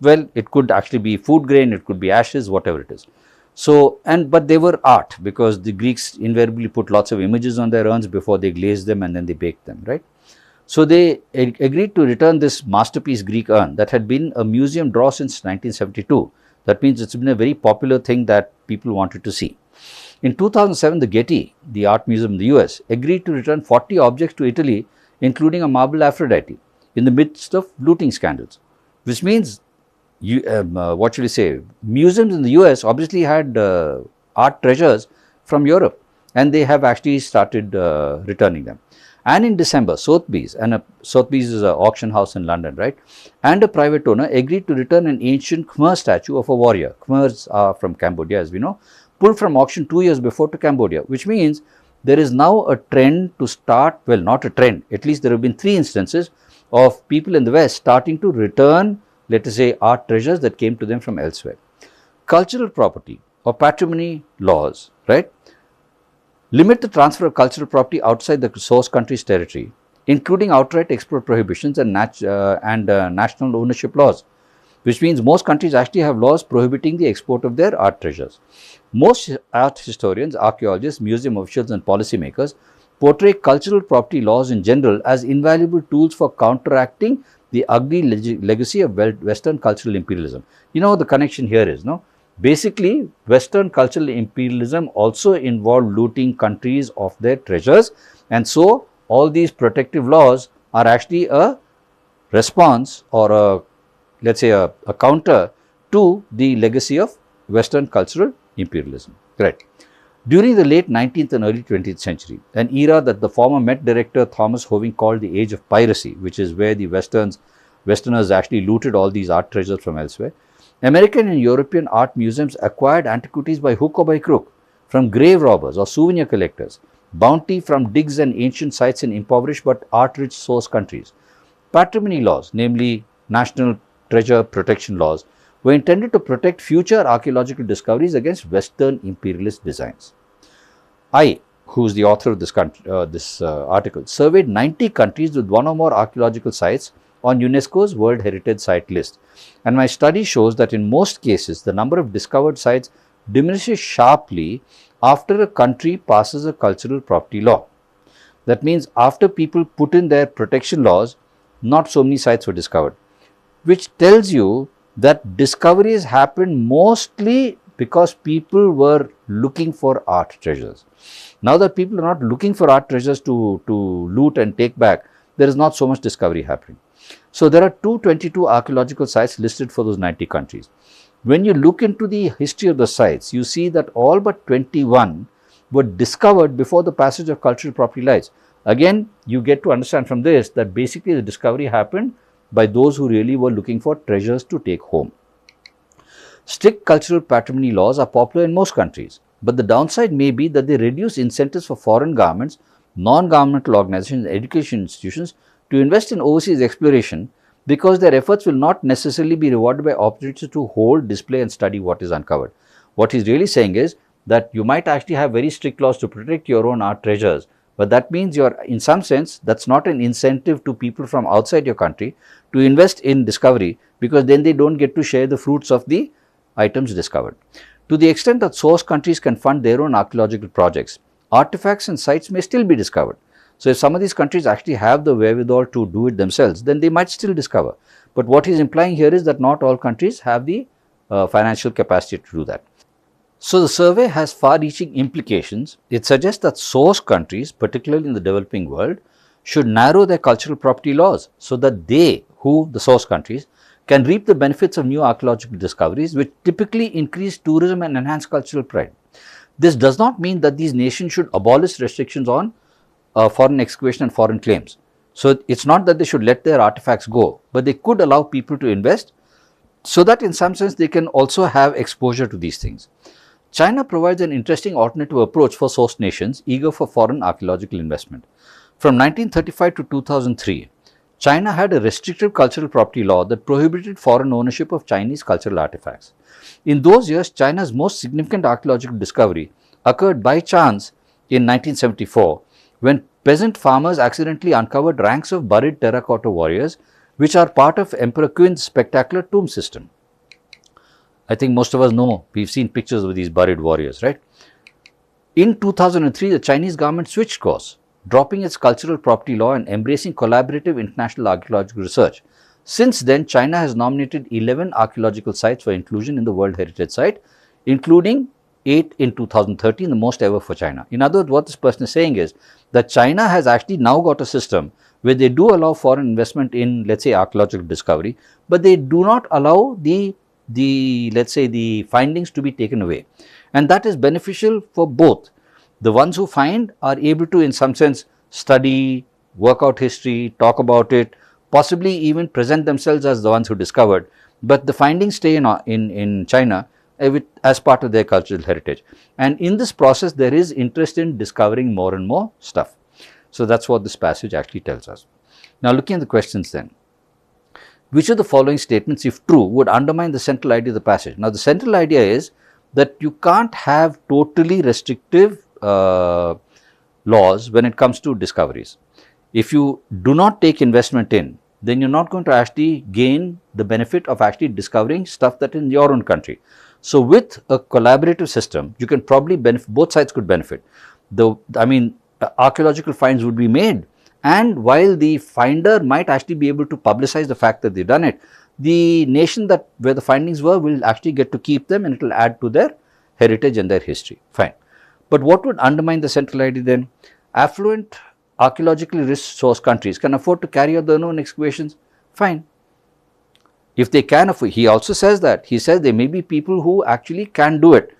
Well, it could actually be food grain, it could be ashes, whatever it is. So, but they were art, because the Greeks invariably put lots of images on their urns before they glazed them and then they baked them, right. So, they agreed to return this masterpiece Greek urn that had been a museum draw since 1972. That means it's been a very popular thing that people wanted to see. In 2007, the Getty, the art museum in the US, agreed to return 40 objects to Italy, including a marble Aphrodite, in the midst of looting scandals, which means what should we say, museums in the US obviously had art treasures from Europe, and they have actually started returning them. And in December, Sotheby's, and Sotheby's is an auction house in London, right, and a private owner agreed to return an ancient Khmer statue of a warrior. Khmers are from Cambodia, as we know, pulled from auction 2 years before to Cambodia, which means there is now a trend to start, well, not a trend, at least there have been 3 instances of people in the West starting to return, let us say, art treasures that came to them from elsewhere. Cultural property or patrimony laws, right, limit the transfer of cultural property outside the source country's territory, including outright export prohibitions and national ownership laws, which means most countries actually have laws prohibiting the export of their art treasures. Most art historians, archaeologists, museum officials and policymakers portray cultural property laws in general as invaluable tools for counteracting the ugly legacy of Western cultural imperialism. You know, the connection here is, no? Basically, Western cultural imperialism also involved looting countries of their treasures, and so all these protective laws are actually a response or a, let's say, a counter to the legacy of Western cultural imperialism. Right. During the late 19th and early 20th century, an era that the former Met director Thomas Hoving called the age of piracy, which is where the Westerners actually looted all these art treasures from elsewhere, American and European art museums acquired antiquities by hook or by crook from grave robbers or souvenir collectors, bounty from digs and ancient sites in impoverished but art-rich source countries. Patrimony laws, namely national treasure protection laws, were intended to protect future archaeological discoveries against Western imperialist designs. Who is the author of this article, surveyed 90 countries with one or more archaeological sites on UNESCO's World Heritage Site list. And my study shows that in most cases, the number of discovered sites diminishes sharply after a country passes a cultural property law. That means after people put in their protection laws, not so many sites were discovered, which tells you that discoveries happened mostly because people were looking for art treasures. Now that people are not looking for art treasures to loot and take back, there is not so much discovery happening. So there are 222 archaeological sites listed for those 90 countries. When you look into the history of the sites, you see that all but 21 were discovered before the passage of cultural property rights. Again, you get to understand from this that basically the discovery happened by those who really were looking for treasures to take home. Strict cultural patrimony laws are popular in most countries, but the downside may be that they reduce incentives for foreign governments, non-governmental organizations, and education institutions to invest in overseas exploration because their efforts will not necessarily be rewarded by opportunities to hold, display and study what is uncovered. What he's really saying is that you might actually have very strict laws to protect your own art treasures, but that means you're, in some sense, that's not an incentive to people from outside your country to invest in discovery, because then they don't get to share the fruits of the items discovered. To the extent that source countries can fund their own archaeological projects, artifacts and sites may still be discovered. So if some of these countries actually have the wherewithal to do it themselves, then they might still discover. But what he's implying here is that not all countries have the financial capacity to do that. So the survey has far-reaching implications. It suggests that source countries, particularly in the developing world, should narrow their cultural property laws so that they, the source countries, can reap the benefits of new archaeological discoveries, which typically increase tourism and enhance cultural pride. This does not mean that these nations should abolish restrictions on foreign excavation and foreign claims. So it's not that they should let their artifacts go, but they could allow people to invest so that in some sense they can also have exposure to these things. China provides an interesting alternative approach for source nations eager for foreign archaeological investment. From 1935 to 2003, China had a restrictive cultural property law that prohibited foreign ownership of Chinese cultural artifacts. In those years, China's most significant archaeological discovery occurred by chance in 1974, when peasant farmers accidentally uncovered ranks of buried terracotta warriors, which are part of Emperor Qin's spectacular tomb system. I think most of us know, we've seen pictures of these buried warriors, right? In 2003, the Chinese government switched course, dropping its cultural property law and embracing collaborative international archaeological research. Since then, China has nominated 11 archaeological sites for inclusion in the World Heritage Site, including 8 in 2013, the most ever for China. In other words, what this person is saying is that China has actually now got a system where they do allow foreign investment in, let's say, archaeological discovery, but they do not allow let's say, the findings to be taken away. And that is beneficial for both. The ones who find are able to, in some sense, study, work out history, talk about it, possibly even present themselves as the ones who discovered, but the findings stay in China as part of their cultural heritage. And in this process, there is interest in discovering more and more stuff. So that's what this passage actually tells us. Now, looking at the questions then. Which of the following statements, if true, would undermine the central idea of the passage? Now, the central idea is that you can't have totally restrictive laws when it comes to discoveries. If you do not take investment in, then you're not going to actually gain the benefit of actually discovering stuff that is in your own country. So with a collaborative system, you can probably benefit, both sides could benefit. Archaeological finds would be made, and while the finder might actually be able to publicize the fact that they've done it, the nation where the findings were will actually get to keep them, and it will add to their heritage and their history. Fine. But what would undermine the central idea then? Affluent, archaeologically rich source countries can afford to carry out their own excavations. Fine. If they can afford, he also says that. He says there may be people who actually can do it.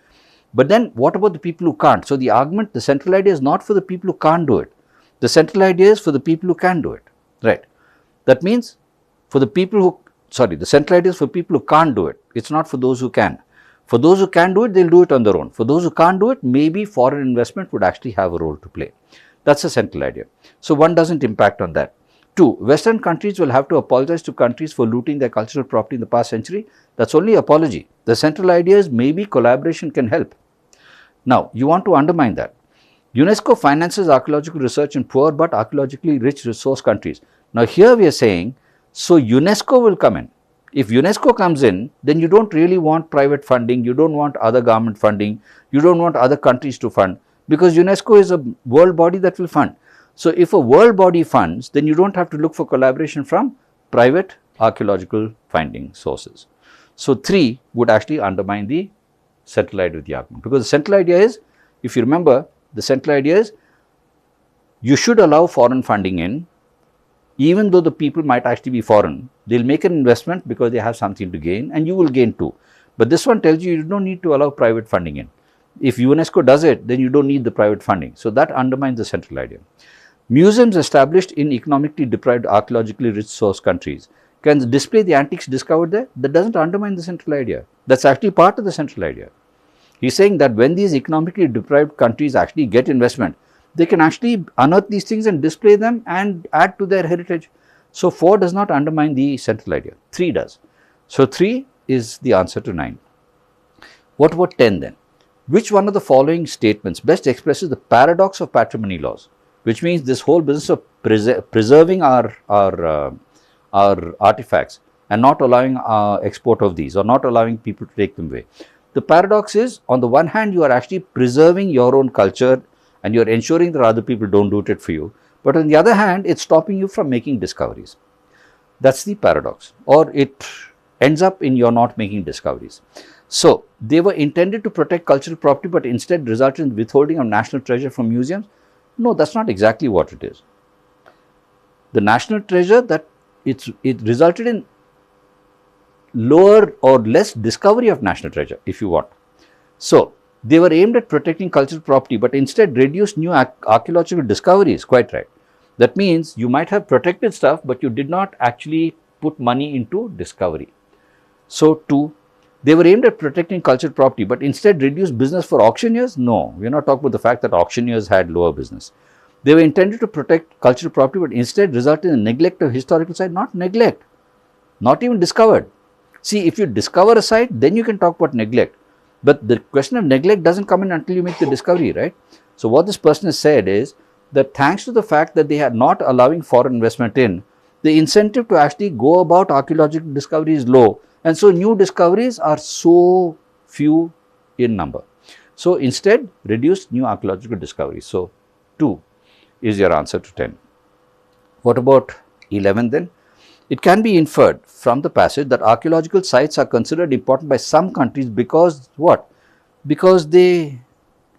But then what about the people who can't? So the argument, the central idea is not for the people who can't do it. The central idea is for the people who can do it, right? That means for the people who, sorry, the central idea is for people who can't do it. It's not for those who can. For those who can do it, they'll do it on their own. For those who can't do it, maybe foreign investment would actually have a role to play. That's the central idea. So one doesn't impact on that. Two, Western countries will have to apologize to countries for looting their cultural property in the past century. That's only apology. The central idea is maybe collaboration can help. Now, you want to undermine that. UNESCO finances archaeological research in poor but archaeologically rich resource countries. Now, here we are saying, so UNESCO will come in. If UNESCO comes in, then you don't really want private funding, you don't want other government funding, you don't want other countries to fund, because UNESCO is a world body that will fund. So, if a world body funds, then you don't have to look for collaboration from private archaeological finding sources. So, 3 would actually undermine the central idea of the argument, because the central idea is, if you remember, the central idea is you should allow foreign funding in, even though the people might actually be foreign. They'll make an investment because they have something to gain, and you will gain too. But this one tells you don't need to allow private funding in. If UNESCO does it, then you don't need the private funding. So that undermines the central idea. Museums established in economically deprived, archaeologically rich source countries can display the antiques discovered there. That doesn't undermine the central idea. That's actually part of the central idea. He's saying that when these economically deprived countries actually get investment, they can actually unearth these things and display them and add to their heritage. So 4 does not undermine the central idea, 3 does. So 3 is the answer to 9. What about 10 then? Which one of the following statements best expresses the paradox of patrimony laws? Which means this whole business of preserving our artifacts and not allowing export of these, or not allowing people to take them away. The paradox is, on the one hand, you are actually preserving your own culture and you are ensuring that other people don't do it for you. But on the other hand, it's stopping you from making discoveries. That's the paradox, or it ends up in you're not making discoveries. So, they were intended to protect cultural property, but instead resulted in withholding of national treasure from museums. No, that's not exactly what it is. The national treasure, that it resulted in lower or less discovery of national treasure, if you want. So, they were aimed at protecting cultural property, but instead reduced new archaeological discoveries. Quite right. That means you might have protected stuff, but you did not actually put money into discovery. So, 2, they were aimed at protecting cultural property, but instead reduced business for auctioneers. No, we are not talking about the fact that auctioneers had lower business. They were intended to protect cultural property, but instead resulted in neglect of historical site. Not neglect, not even discovered. See, if you discover a site, then you can talk about neglect. But the question of neglect doesn't come in until you make the discovery, right? So what this person has said is that thanks to the fact that they are not allowing foreign investment in, the incentive to actually go about archaeological discovery is low. And so new discoveries are so few in number. So instead, reduce new archaeological discoveries. So 2 is your answer to 10. What about 11 then? It can be inferred from the passage that archaeological sites are considered important by some countries because what? Because they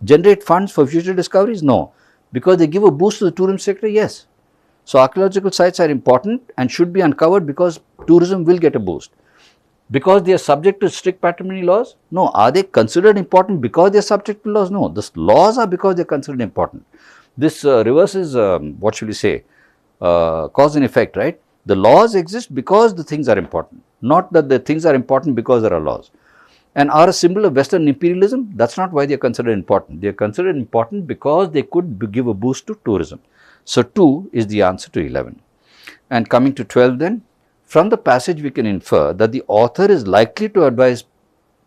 generate funds for future discoveries? No. Because they give a boost to the tourism sector? Yes. So archaeological sites are important and should be uncovered because tourism will get a boost. Because they are subject to strict patrimony laws? No. Are they considered important because they are subject to laws? No. The laws are because they are considered important. This reverses, what should we say, cause and effect, right? The laws exist because the things are important, not that the things are important because there are laws. And are a symbol of Western imperialism? That's not why they are considered important. They are considered important because they could give a boost to tourism. So 2 is the answer to 11. And coming to 12 then, from the passage we can infer that the author is likely to advise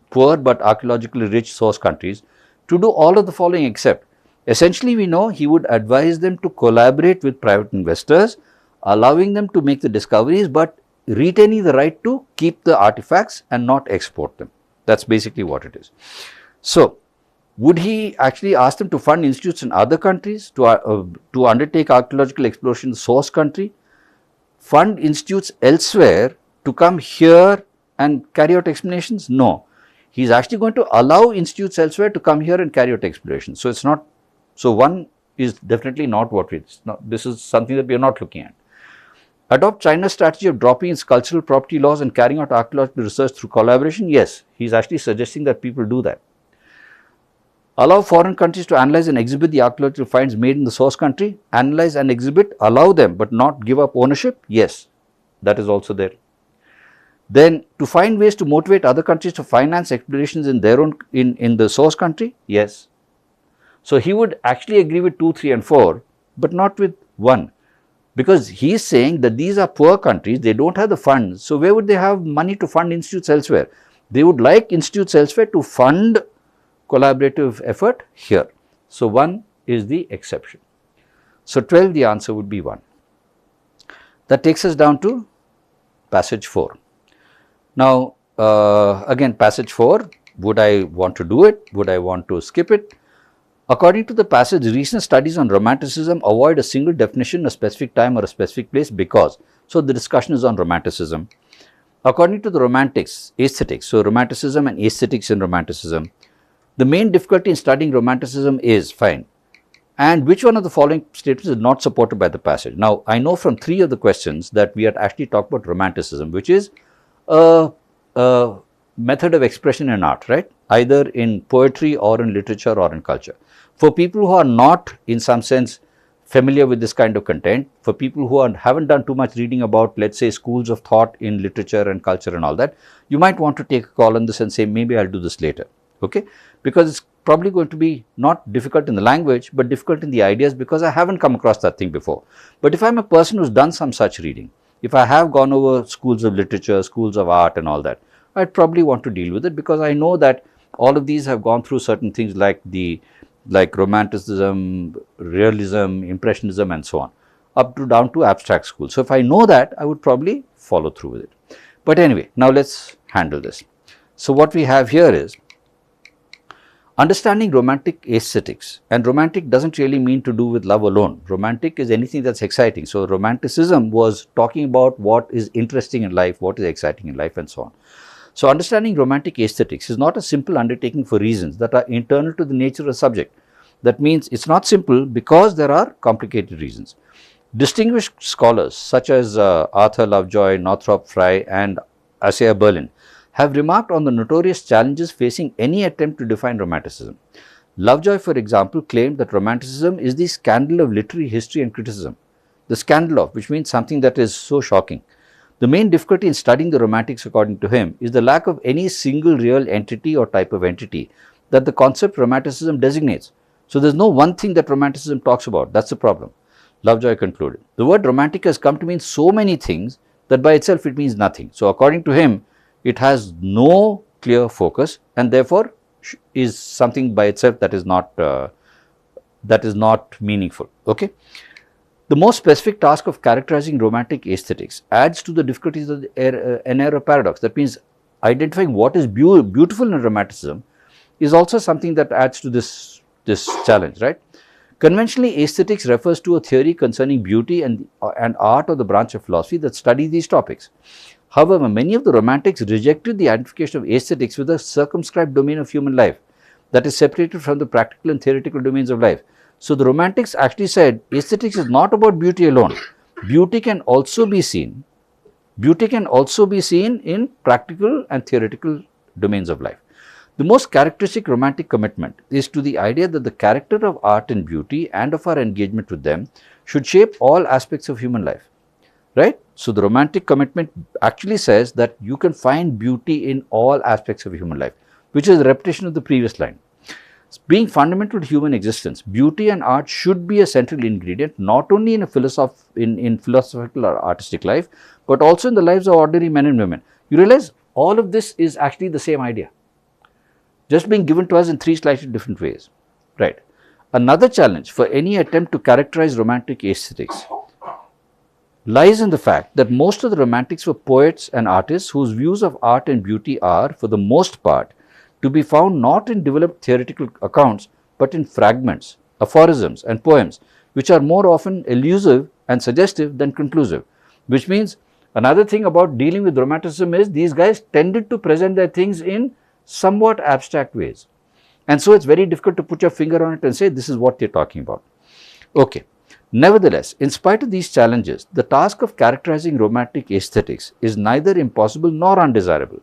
poor but archaeologically rich source countries to do all of the following except. Essentially, we know he would advise them to collaborate with private investors, allowing them to make the discoveries, but retaining the right to keep the artifacts and not export them. That's basically what it is. So, would he actually ask them to fund institutes in other countries to undertake archaeological exploration in the source country, fund institutes elsewhere to come here and carry out explanations? No. He is actually going to allow institutes elsewhere to come here and carry out exploration. So, it's not, so 1 is definitely not what it's not. This is something that we are not looking at. Adopt China's strategy of dropping its cultural property laws and carrying out archaeological research through collaboration? Yes, he is actually suggesting that people do that. 2, Allow foreign countries to analyze and exhibit the archaeological finds made in the source country. Analyze and exhibit, allow them, but not give up ownership. Yes, that is also there. Then to find ways to motivate other countries to finance explorations in their own, in the source country. Yes. So he would actually agree with 2, 3 and 4, but not with 1. Because he is saying that these are poor countries, they do not have the funds. So where would they have money to fund institutes elsewhere? They would like institutes elsewhere to fund collaborative effort here. So 1 is the exception. So 12, the answer would be 1. That takes us down to passage 4. Now again, passage 4, would I want to do it? Would I want to skip it? According to the passage, recent studies on romanticism avoid a single definition, a specific time or a specific place because, so the discussion is on romanticism. According to the romantics, aesthetics, so romanticism and aesthetics in romanticism, the main difficulty in studying romanticism is fine. And which one of the following statements is not supported by the passage? Now, I know from 3 of the questions that we had actually talked about romanticism, which is a method of expression in art, right? Either in poetry or in literature or in culture. For people who are not in some sense familiar with this kind of content, for people who haven't done too much reading about, let's say, schools of thought in literature and culture and all that, you might want to take a call on this and say, maybe I'll do this later, okay? Because it's probably going to be not difficult in the language, but difficult in the ideas because I haven't come across that thing before. But if I'm a person who's done some such reading, if I have gone over schools of literature, schools of art and all that, I'd probably want to deal with it because I know that all of these have gone through certain things like romanticism, realism, impressionism and so on, up to down to abstract school. So if I know that, I would probably follow through with it. But anyway, now let's handle this. So what we have here is understanding romantic aesthetics, and romantic doesn't really mean to do with love alone. Romantic is anything that's exciting. So romanticism was talking about what is interesting in life, what is exciting in life and so on. So understanding romantic aesthetics is not a simple undertaking for reasons that are internal to the nature of the subject. That means it's not simple because there are complicated reasons. Distinguished scholars such as Arthur Lovejoy, Northrop Frye and Isaiah Berlin have remarked on the notorious challenges facing any attempt to define romanticism. Lovejoy, for example, claimed that romanticism is the scandal of literary history and criticism. The scandal of, which means something that is so shocking. The main difficulty in studying the romantics, according to him, is the lack of any single real entity or type of entity that the concept romanticism designates. So there's no one thing that romanticism talks about. That's the problem. Lovejoy concluded. The word romantic has come to mean so many things that by itself it means nothing. So according to him, it has no clear focus and therefore is something by itself that is not meaningful. Okay. The more specific task of characterizing romantic aesthetics adds to the difficulties of an error paradox. That means identifying what is beautiful in romanticism is also something that adds to this challenge, right? Conventionally, aesthetics refers to a theory concerning beauty and art or the branch of philosophy that study these topics. However, many of the romantics rejected the identification of aesthetics with a circumscribed domain of human life that is separated from the practical and theoretical domains of life. So the romantics actually said aesthetics is not about beauty alone. Beauty can also be seen in practical and theoretical domains of life. The most characteristic romantic commitment is to the idea that the character of art and beauty and of our engagement with them should shape all aspects of human life, right? So the romantic commitment actually says that you can find beauty in all aspects of human life, which is a repetition of the previous line. Being fundamental to human existence, beauty and art should be a central ingredient not only in philosophical or artistic life, but also in the lives of ordinary men and women. You realize all of this is actually the same idea, just being given to us in 3 slightly different ways, right? Another challenge for any attempt to characterize romantic aesthetics lies in the fact that most of the romantics were poets and artists whose views of art and beauty are, for the most part, to be found not in developed theoretical accounts, but in fragments, aphorisms and poems, which are more often elusive and suggestive than conclusive. Which means another thing about dealing with romanticism is these guys tended to present their things in somewhat abstract ways. And so it's very difficult to put your finger on it and say this is what they're talking about. Okay. Nevertheless, in spite of these challenges, the task of characterizing romantic aesthetics is neither impossible nor undesirable.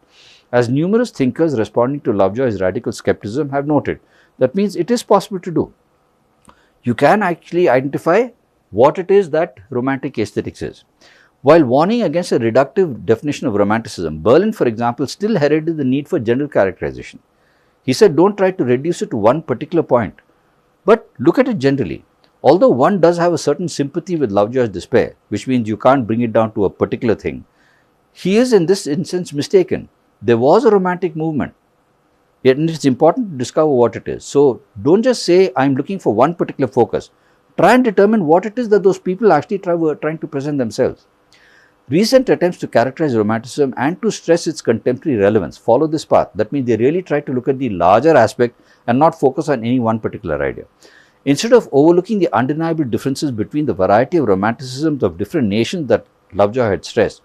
As numerous thinkers responding to Lovejoy's radical skepticism have noted, That means it is possible to do. You can actually identify what it is that romantic aesthetics is. While warning against a reductive definition of romanticism, Berlin, for example, still heralded the need for general characterization. He said, don't try to reduce it to one particular point, but look at it generally. Although one does have a certain sympathy with Lovejoy's despair, which means you can't bring it down to a particular thing, he is in this instance mistaken. There was a romantic movement, yet it's important to discover what it is. So don't just say, I'm looking for one particular focus. Try and determine what it is that those people actually were trying to present themselves. Recent attempts to characterize romanticism and to stress its contemporary relevance follow this path. That means they really try to look at the larger aspect and not focus on any one particular idea. Instead of overlooking the undeniable differences between the variety of romanticisms of different nations that Lovejoy had stressed,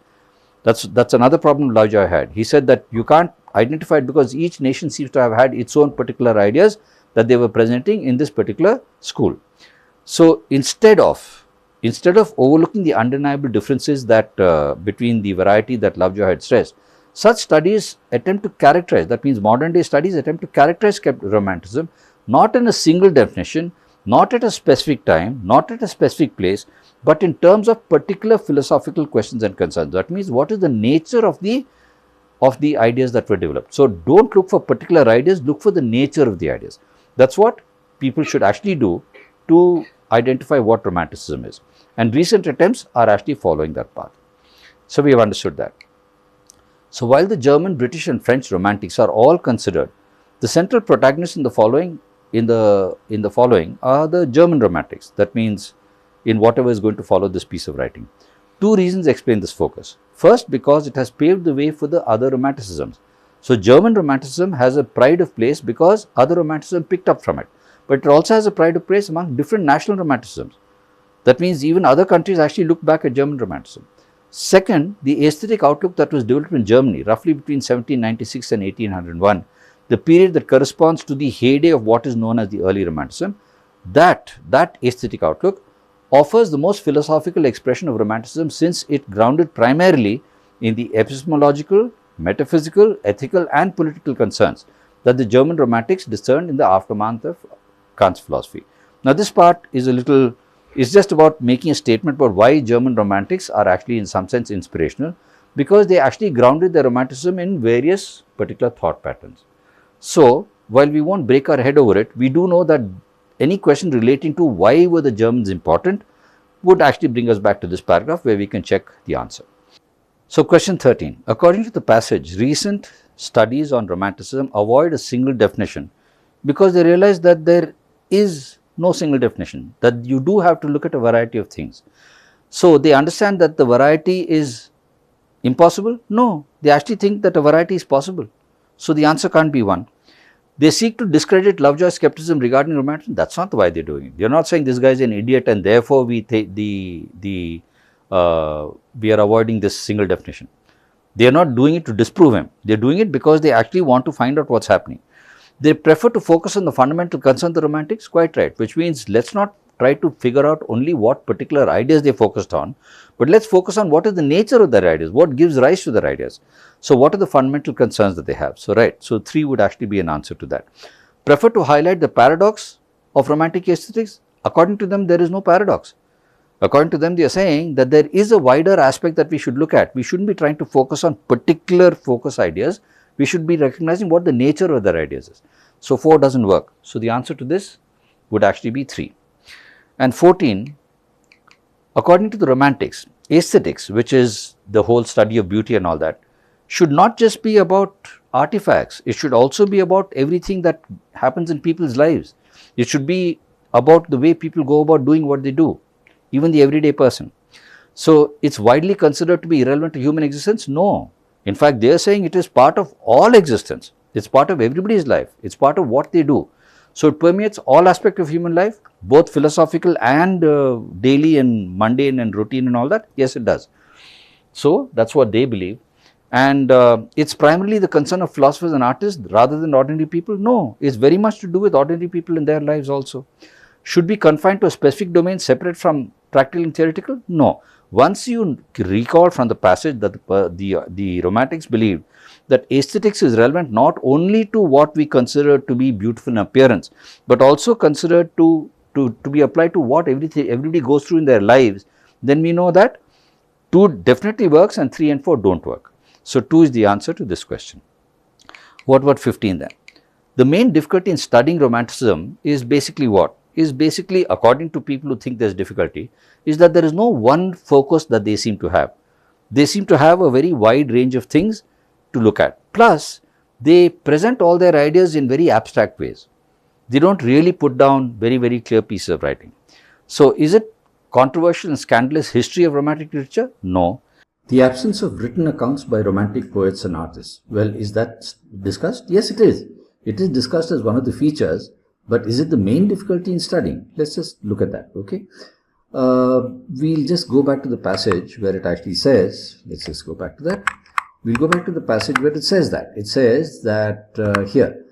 that's another problem Lovejoy had. He said that you can't identify it because each nation seems to have had its own particular ideas that they were presenting in this particular school. So instead of overlooking the undeniable differences that between the variety that Lovejoy had stressed, such studies attempt to characterize, that means modern day studies attempt to characterize romanticism not in a single definition, not at a specific time, not at a specific place, but in terms of particular philosophical questions and concerns. That means what is the nature of the ideas that were developed. So don't look for particular ideas, look for the nature of the ideas. That's what people should actually do to identify what romanticism is. And recent attempts are actually following that path. So we have understood that. So while the German, British and French romantics are all considered, the central protagonists in the following are the German romantics. That means in whatever is going to follow this piece of writing. Two reasons explain this focus. First, because it has paved the way for the other romanticisms. So German romanticism has a pride of place because other romanticism picked up from it. But it also has a pride of place among different national romanticisms. That means even other countries actually look back at German romanticism. Second, the aesthetic outlook that was developed in Germany roughly between 1796 and 1801, the period that corresponds to the heyday of what is known as the early romanticism, that aesthetic outlook offers the most philosophical expression of romanticism, since it grounded primarily in the epistemological, metaphysical, ethical and political concerns that the German romantics discerned in the aftermath of Kant's philosophy. Now this part is just about making a statement about why German romantics are actually in some sense inspirational, because they actually grounded their romanticism in various particular thought patterns. So while we won't break our head over it, we do know that any question relating to why were the Germans important would actually bring us back to this paragraph where we can check the answer. So question 13. According to the passage, recent studies on romanticism avoid a single definition because they realize that there is no single definition, that you do have to look at a variety of things. So they understand that the variety is impossible? No, they actually think that a variety is possible. So the answer can't be one. They seek to discredit Lovejoy's skepticism regarding romanticism. That's not why they're doing it. They're not saying this guy is an idiot and therefore we are avoiding this single definition. They are not doing it to disprove him. They're doing it because they actually want to find out what's happening. They prefer to focus on the fundamental concern of the romantics, quite right, which means let's not try to figure out only what particular ideas they focused on, but let's focus on what is the nature of their ideas, what gives rise to their ideas. So what are the fundamental concerns that they have? So right, so 3 would actually be an answer to that. Prefer to highlight the paradox of romantic aesthetics. According to them, there is no paradox. According to them, they are saying that there is a wider aspect that we should look at. We shouldn't be trying to focus on particular focus ideas. We should be recognizing what the nature of their ideas is. So 4 doesn't work. So the answer to this would actually be 3. And 14, according to the romantics, aesthetics, which is the whole study of beauty and all that, should not just be about artifacts. It should also be about everything that happens in people's lives. It should be about the way people go about doing what they do, even the everyday person. So it's widely considered to be irrelevant to human existence? No. In fact, they are saying it is part of all existence. It's part of everybody's life. It's part of what they do. So it permeates all aspects of human life, both philosophical and daily and mundane and routine and all that. Yes, it does. So that's what they believe. And it's primarily the concern of philosophers and artists rather than ordinary people? No, it's very much to do with ordinary people in their lives also. Should be confined to a specific domain separate from practical and theoretical? No. Once you recall from the passage that the romantics believed that aesthetics is relevant not only to what we consider to be beautiful in appearance, but also considered to be applied to what everybody goes through in their lives, then we know that 2 definitely works and 3 and 4 don't work. So 2 is the answer to this question. What about 15 then? The main difficulty in studying romanticism is basically what? Is basically, according to people who think there is difficulty, is that there is no one focus that they seem to have. They seem to have a very wide range of things to look at. Plus, they present all their ideas in very abstract ways. They don't really put down very clear pieces of writing. So, is it controversial and scandalous history of romantic literature? No. The absence of written accounts by romantic poets and artists. Well, is that discussed? Yes, it is. It is discussed as one of the features, but is it the main difficulty in studying? Let's just look at that, okay? We'll just go back to the passage where it actually says, let's just go back to that. We'll go back to the passage where it says that. It says that here,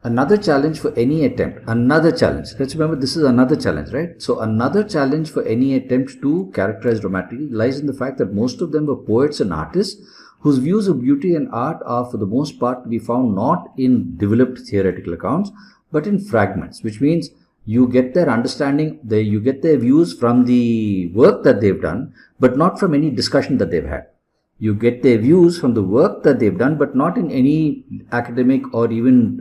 another challenge for any attempt, another challenge. Let's remember this is another challenge, right? So another challenge for any attempt to characterize romantic lies in the fact that most of them were poets and artists whose views of beauty and art are for the most part to be found not in developed theoretical accounts, but in fragments, which means you get their understanding, you get their views from the work that they've done, but not from any discussion that they've had. You get their views from the work that they've done, but not in any academic or even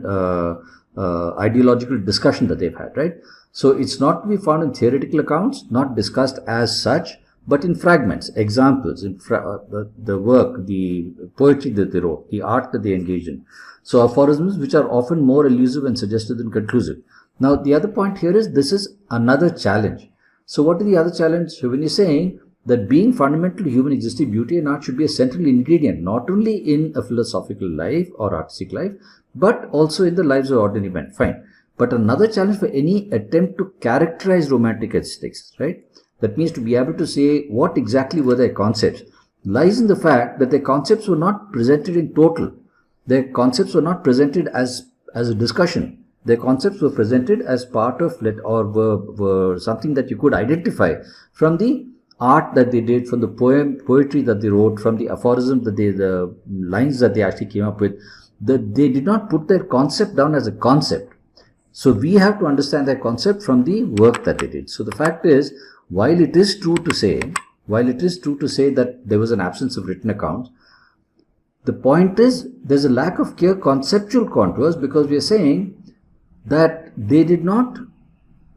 ideological discussion that they've had, right? So it's not to be found in theoretical accounts, not discussed as such, but in fragments, examples, in the work, the poetry that they wrote, the art that they engaged in. So aphorisms which are often more elusive and suggestive than conclusive. Now, the other point here is this is another challenge. So what is the other challenge? So when you're saying that being fundamental to human existing, beauty and art should be a central ingredient, not only in a philosophical life or artistic life, but also in the lives of ordinary men. Fine. But another challenge for any attempt to characterize romantic aesthetics, right? That means to be able to say what exactly were their concepts, lies in the fact that their concepts were not presented in total. Their concepts were not presented as a discussion. Their concepts were presented as part of were something that you could identify from the art that they did, from the poetry that they wrote, from the aphorisms that the lines that they actually came up with. They did not put their concept down as a concept. So we have to understand their concept from the work that they did. So the fact is, while it is true to say that there was an absence of written accounts, the point is there's a lack of clear conceptual contours, because we are saying that they did not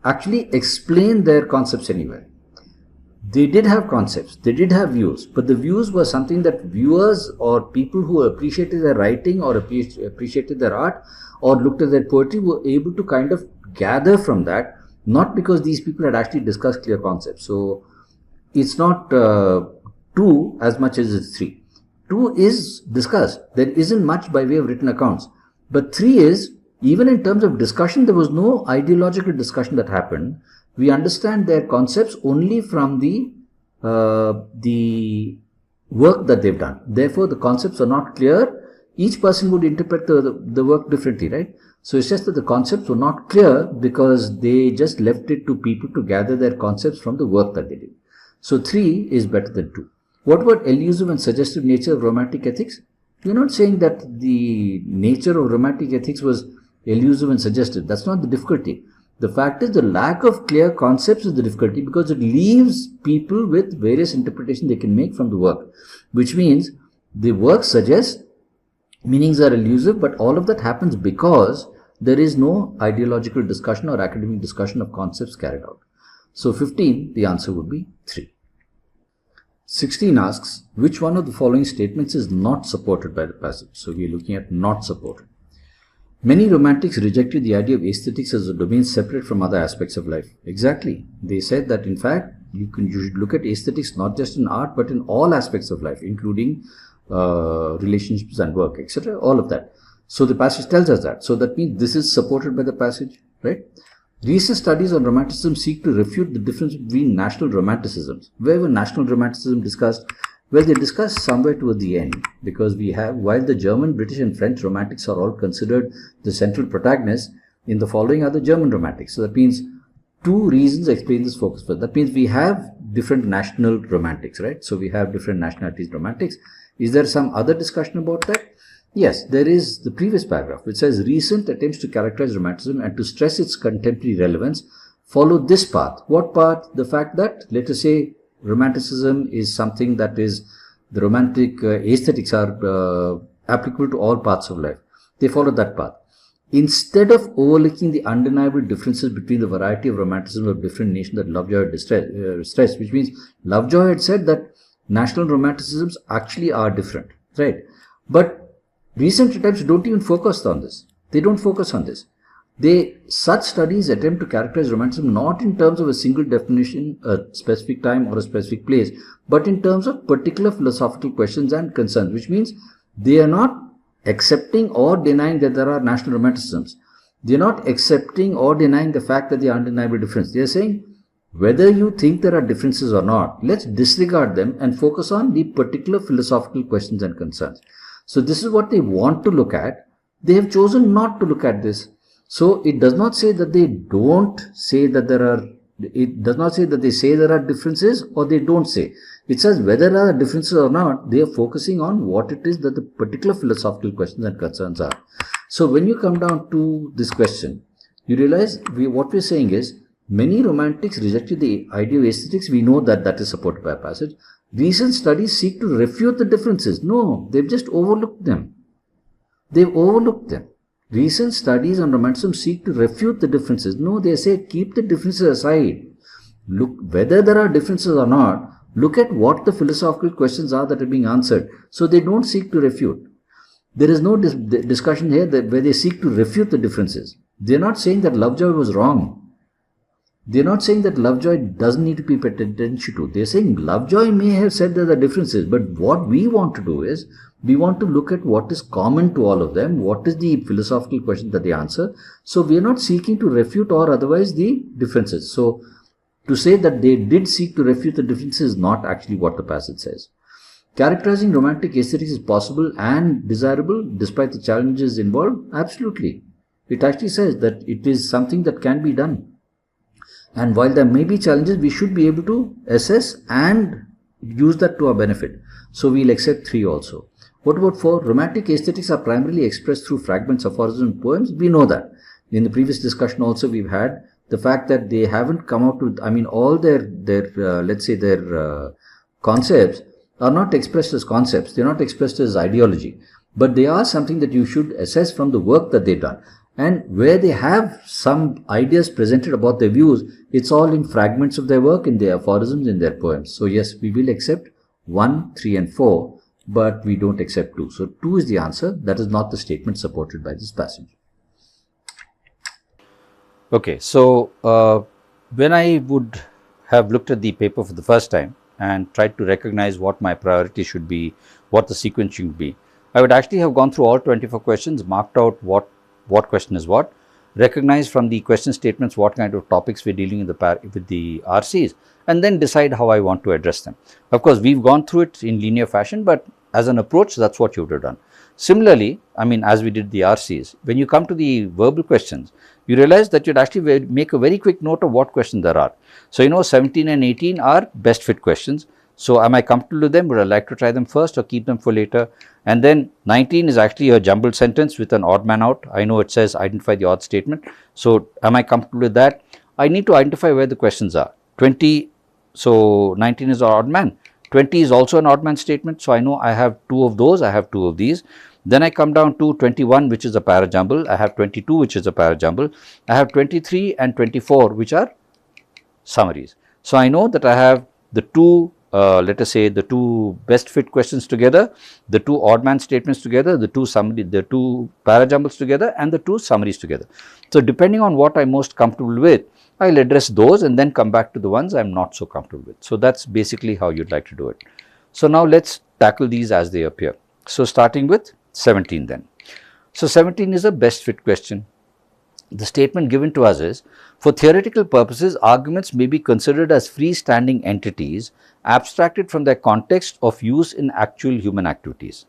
actually explain their concepts anywhere. They did have concepts, they did have views, but the views were something that viewers or people who appreciated their writing or appreciated their art or looked at their poetry were able to kind of gather from that, not because these people had actually discussed clear concepts. So it's not 2 as much as it's 3. 2 is discussed. There isn't much by way of written accounts. But 3 is, even in terms of discussion, there was no ideological discussion that happened. We understand their concepts only from the work that they've done. Therefore, the concepts are not clear. Each person would interpret the work differently, right? So it's just that the concepts were not clear because they just left it to people to gather their concepts from the work that they did. So 3 is better than 2. What about elusive and suggestive nature of romantic ethics? We're not saying that the nature of romantic ethics was elusive and suggestive. That's not the difficulty. The fact is the lack of clear concepts is the difficulty, because it leaves people with various interpretations they can make from the work, which means the work suggests, meanings are elusive, but all of that happens because there is no ideological discussion or academic discussion of concepts carried out. So 15, the answer would be 3. 16 asks, which one of the following statements is not supported by the passage? So we are looking at not supported. Many romantics rejected the idea of aesthetics as a domain separate from other aspects of life. Exactly. They said that in fact, you should look at aesthetics not just in art, but in all aspects of life, including relationships and work, etc. All of that. So the passage tells us that. So that means this is supported by the passage, right? Recent studies on romanticism seek to refute the difference between national romanticisms. Where were national romanticism discussed? Well, they discussed somewhere towards the end, because we have, while the German, British and French romantics are all considered the central protagonists, in the following are the German romantics. So that means 2 reasons explain this focus first. That means we have different national romantics, right? So we have different nationalities romantics. Is there some other discussion about that? Yes, there is the previous paragraph which says recent attempts to characterize romanticism and to stress its contemporary relevance follow this path. What path? The fact that, let us say, romanticism is something that is, the romantic aesthetics are applicable to all parts of life. They follow that path. Instead of overlooking the undeniable differences between the variety of romanticism of different nations that Lovejoy had stressed, which means Lovejoy had said that national romanticisms actually are different, right? But recent attempts don't even focus on this. They don't focus on this. Such studies attempt to characterize romanticism not in terms of a single definition, a specific time or a specific place, but in terms of particular philosophical questions and concerns, which means they are not accepting or denying that there are national romanticisms. They are not accepting or denying the fact that there are undeniable differences. They are saying, whether you think there are differences or not, let's disregard them and focus on the particular philosophical questions and concerns. So this is what they want to look at. They have chosen not to look at this. So it does not say that they don't say that there are, it does not say that they say there are differences or they don't say. It says whether there are differences or not, they are focusing on what it is that the particular philosophical questions and concerns are. So when you come down to this question, you realize what we're saying is, many romantics rejected the idea of aesthetics. We know that that is supported by a passage. Recent studies seek to refute the differences. No, they've just overlooked them. They've overlooked them. Recent studies on romanticism seek to refute the differences. No, they say keep the differences aside. Look, whether there are differences or not, look at what the philosophical questions are that are being answered. So they don't seek to refute. There is no discussion here where they seek to refute the differences. They're not saying that Lovejoy was wrong. They're not saying that Lovejoy doesn't need to be paid attention to. They're saying Lovejoy may have said there are differences, but what we want to do is, we want to look at what is common to all of them, what is the philosophical question that they answer. So we are not seeking to refute or otherwise the differences. So to say that they did seek to refute the differences is not actually what the passage says. Characterizing romantic aesthetics is possible and desirable despite the challenges involved? Absolutely. It actually says that it is something that can be done. And while there may be challenges, we should be able to assess and use that to our benefit. So we'll accept 3 also. What about 4? Romantic aesthetics are primarily expressed through fragments, aphorisms, and poems. We know that. In the previous discussion also we've had the fact that they haven't come out with, all their concepts are not expressed as concepts. They're not expressed as ideology. But they are something that you should assess from the work that they've done. And where they have some ideas presented about their views, it's all in fragments of their work, in their aphorisms, in their poems. So yes, we will accept 1, 3 and 4, but we don't accept 2. So 2 is the answer. That is not the statement supported by this passage. Okay, so when I would have looked at the paper for the first time and tried to recognize what my priority should be, what the sequence should be, I would actually have gone through all 24 questions, marked out what question is what, recognize from the question statements what kind of topics we're dealing with the RCs, and then decide how I want to address them. Of course, we've gone through it in linear fashion, but as an approach, that's what you would have done. Similarly, as we did the RCs, when you come to the verbal questions, you realize that you'd actually make a very quick note of what questions there are. So, 17 and 18 are best fit questions. So, am I comfortable with them? Would I like to try them first or keep them for later? And then 19 is actually a jumbled sentence with an odd man out. I know it says identify the odd statement. So, am I comfortable with that? I need to identify where the questions are. 20, so 19 is an odd man. 20 is also an odd man statement. So, I know I have 2 of those, I have 2 of these. Then I come down to 21, which is a parajumble. I have 22, which is a parajumble. I have 23 and 24, which are summaries. So, I know that I have the 2 let us say the 2 best fit questions together, the 2 odd man statements together, the 2 parajumbles together, and the 2 summaries together. So, depending on what I'm most comfortable with, I'll address those and then come back to the ones I'm not so comfortable with. So, that's basically how you'd like to do it. So, now let's tackle these as they appear. So, starting with 17 then. So, 17 is a best fit question. The statement given to us is, for theoretical purposes, arguments may be considered as freestanding entities abstracted from their context of use in actual human activities.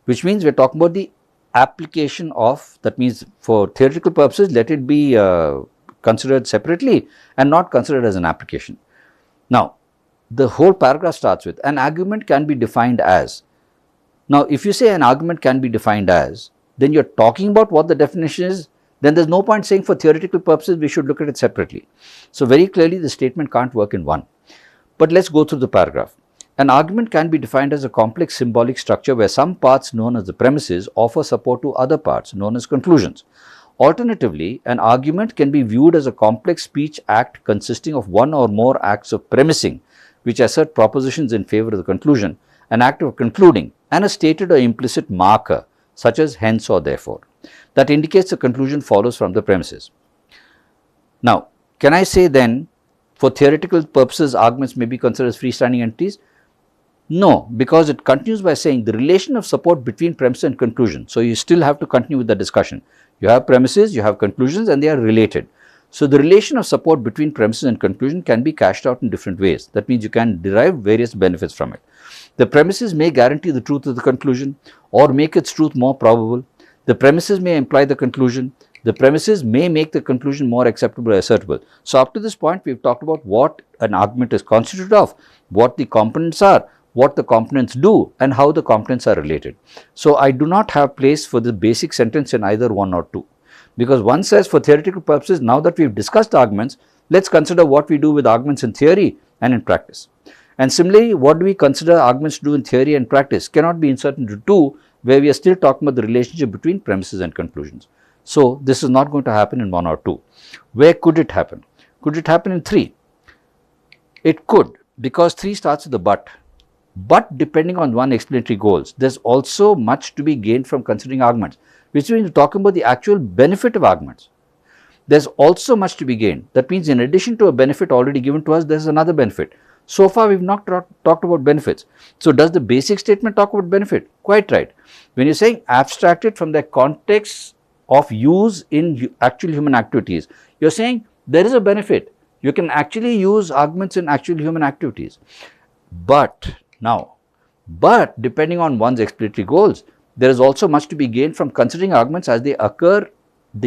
Which means we're talking about the application of, that means for theoretical purposes, let it be considered separately and not considered as an application. Now, the whole paragraph starts with, an argument can be defined as, Now, if you say an argument can be defined as, then you're talking about what the definition is, then there's no point saying for theoretical purposes we should look at it separately. So, very clearly the statement can't work in one. But let's go through the paragraph. An argument can be defined as a complex symbolic structure where some parts known as the premises offer support to other parts known as conclusions. Alternatively, an argument can be viewed as a complex speech act consisting of one or more acts of premising, which assert propositions in favor of the conclusion, an act of concluding, and a stated or implicit marker, such as hence or therefore, that indicates the conclusion follows from the premises. Now, can I say then, for theoretical purposes, arguments may be considered as freestanding entities? No, because it continues by saying the relation of support between premise and conclusion. So, you still have to continue with the discussion. You have premises, you have conclusions, and they are related. So, the relation of support between premises and conclusion can be cashed out in different ways. That means you can derive various benefits from it. The premises may guarantee the truth of the conclusion or make its truth more probable. The premises may imply the conclusion. The premises may make the conclusion more acceptable or assertable. So, up to this point, we have talked about what an argument is constituted of, what the components are, what the components do, and how the components are related. So, I do not have place for the basic sentence in either one or two, because one says for theoretical purposes, now that we have discussed arguments, let's consider what we do with arguments in theory and in practice. And similarly, what do we consider arguments to do in theory and practice cannot be inserted into two, where we are still talking about the relationship between premises and conclusions. So, this is not going to happen in one or two. Where could it happen? Could it happen in three? It could, because three starts with the but. But depending on one explanatory goals, there's also much to be gained from considering arguments, which means talking about the actual benefit of arguments. There's also much to be gained. That means in addition to a benefit already given to us, there's another benefit. So far, we've not talked about benefits. So, does the basic statement talk about benefit? Quite right. When you're saying abstracted from the context of use in actual human activities, you're saying there is a benefit. You can actually use arguments in actual human activities. But depending on one's explanatory goals, there is also much to be gained from considering arguments as they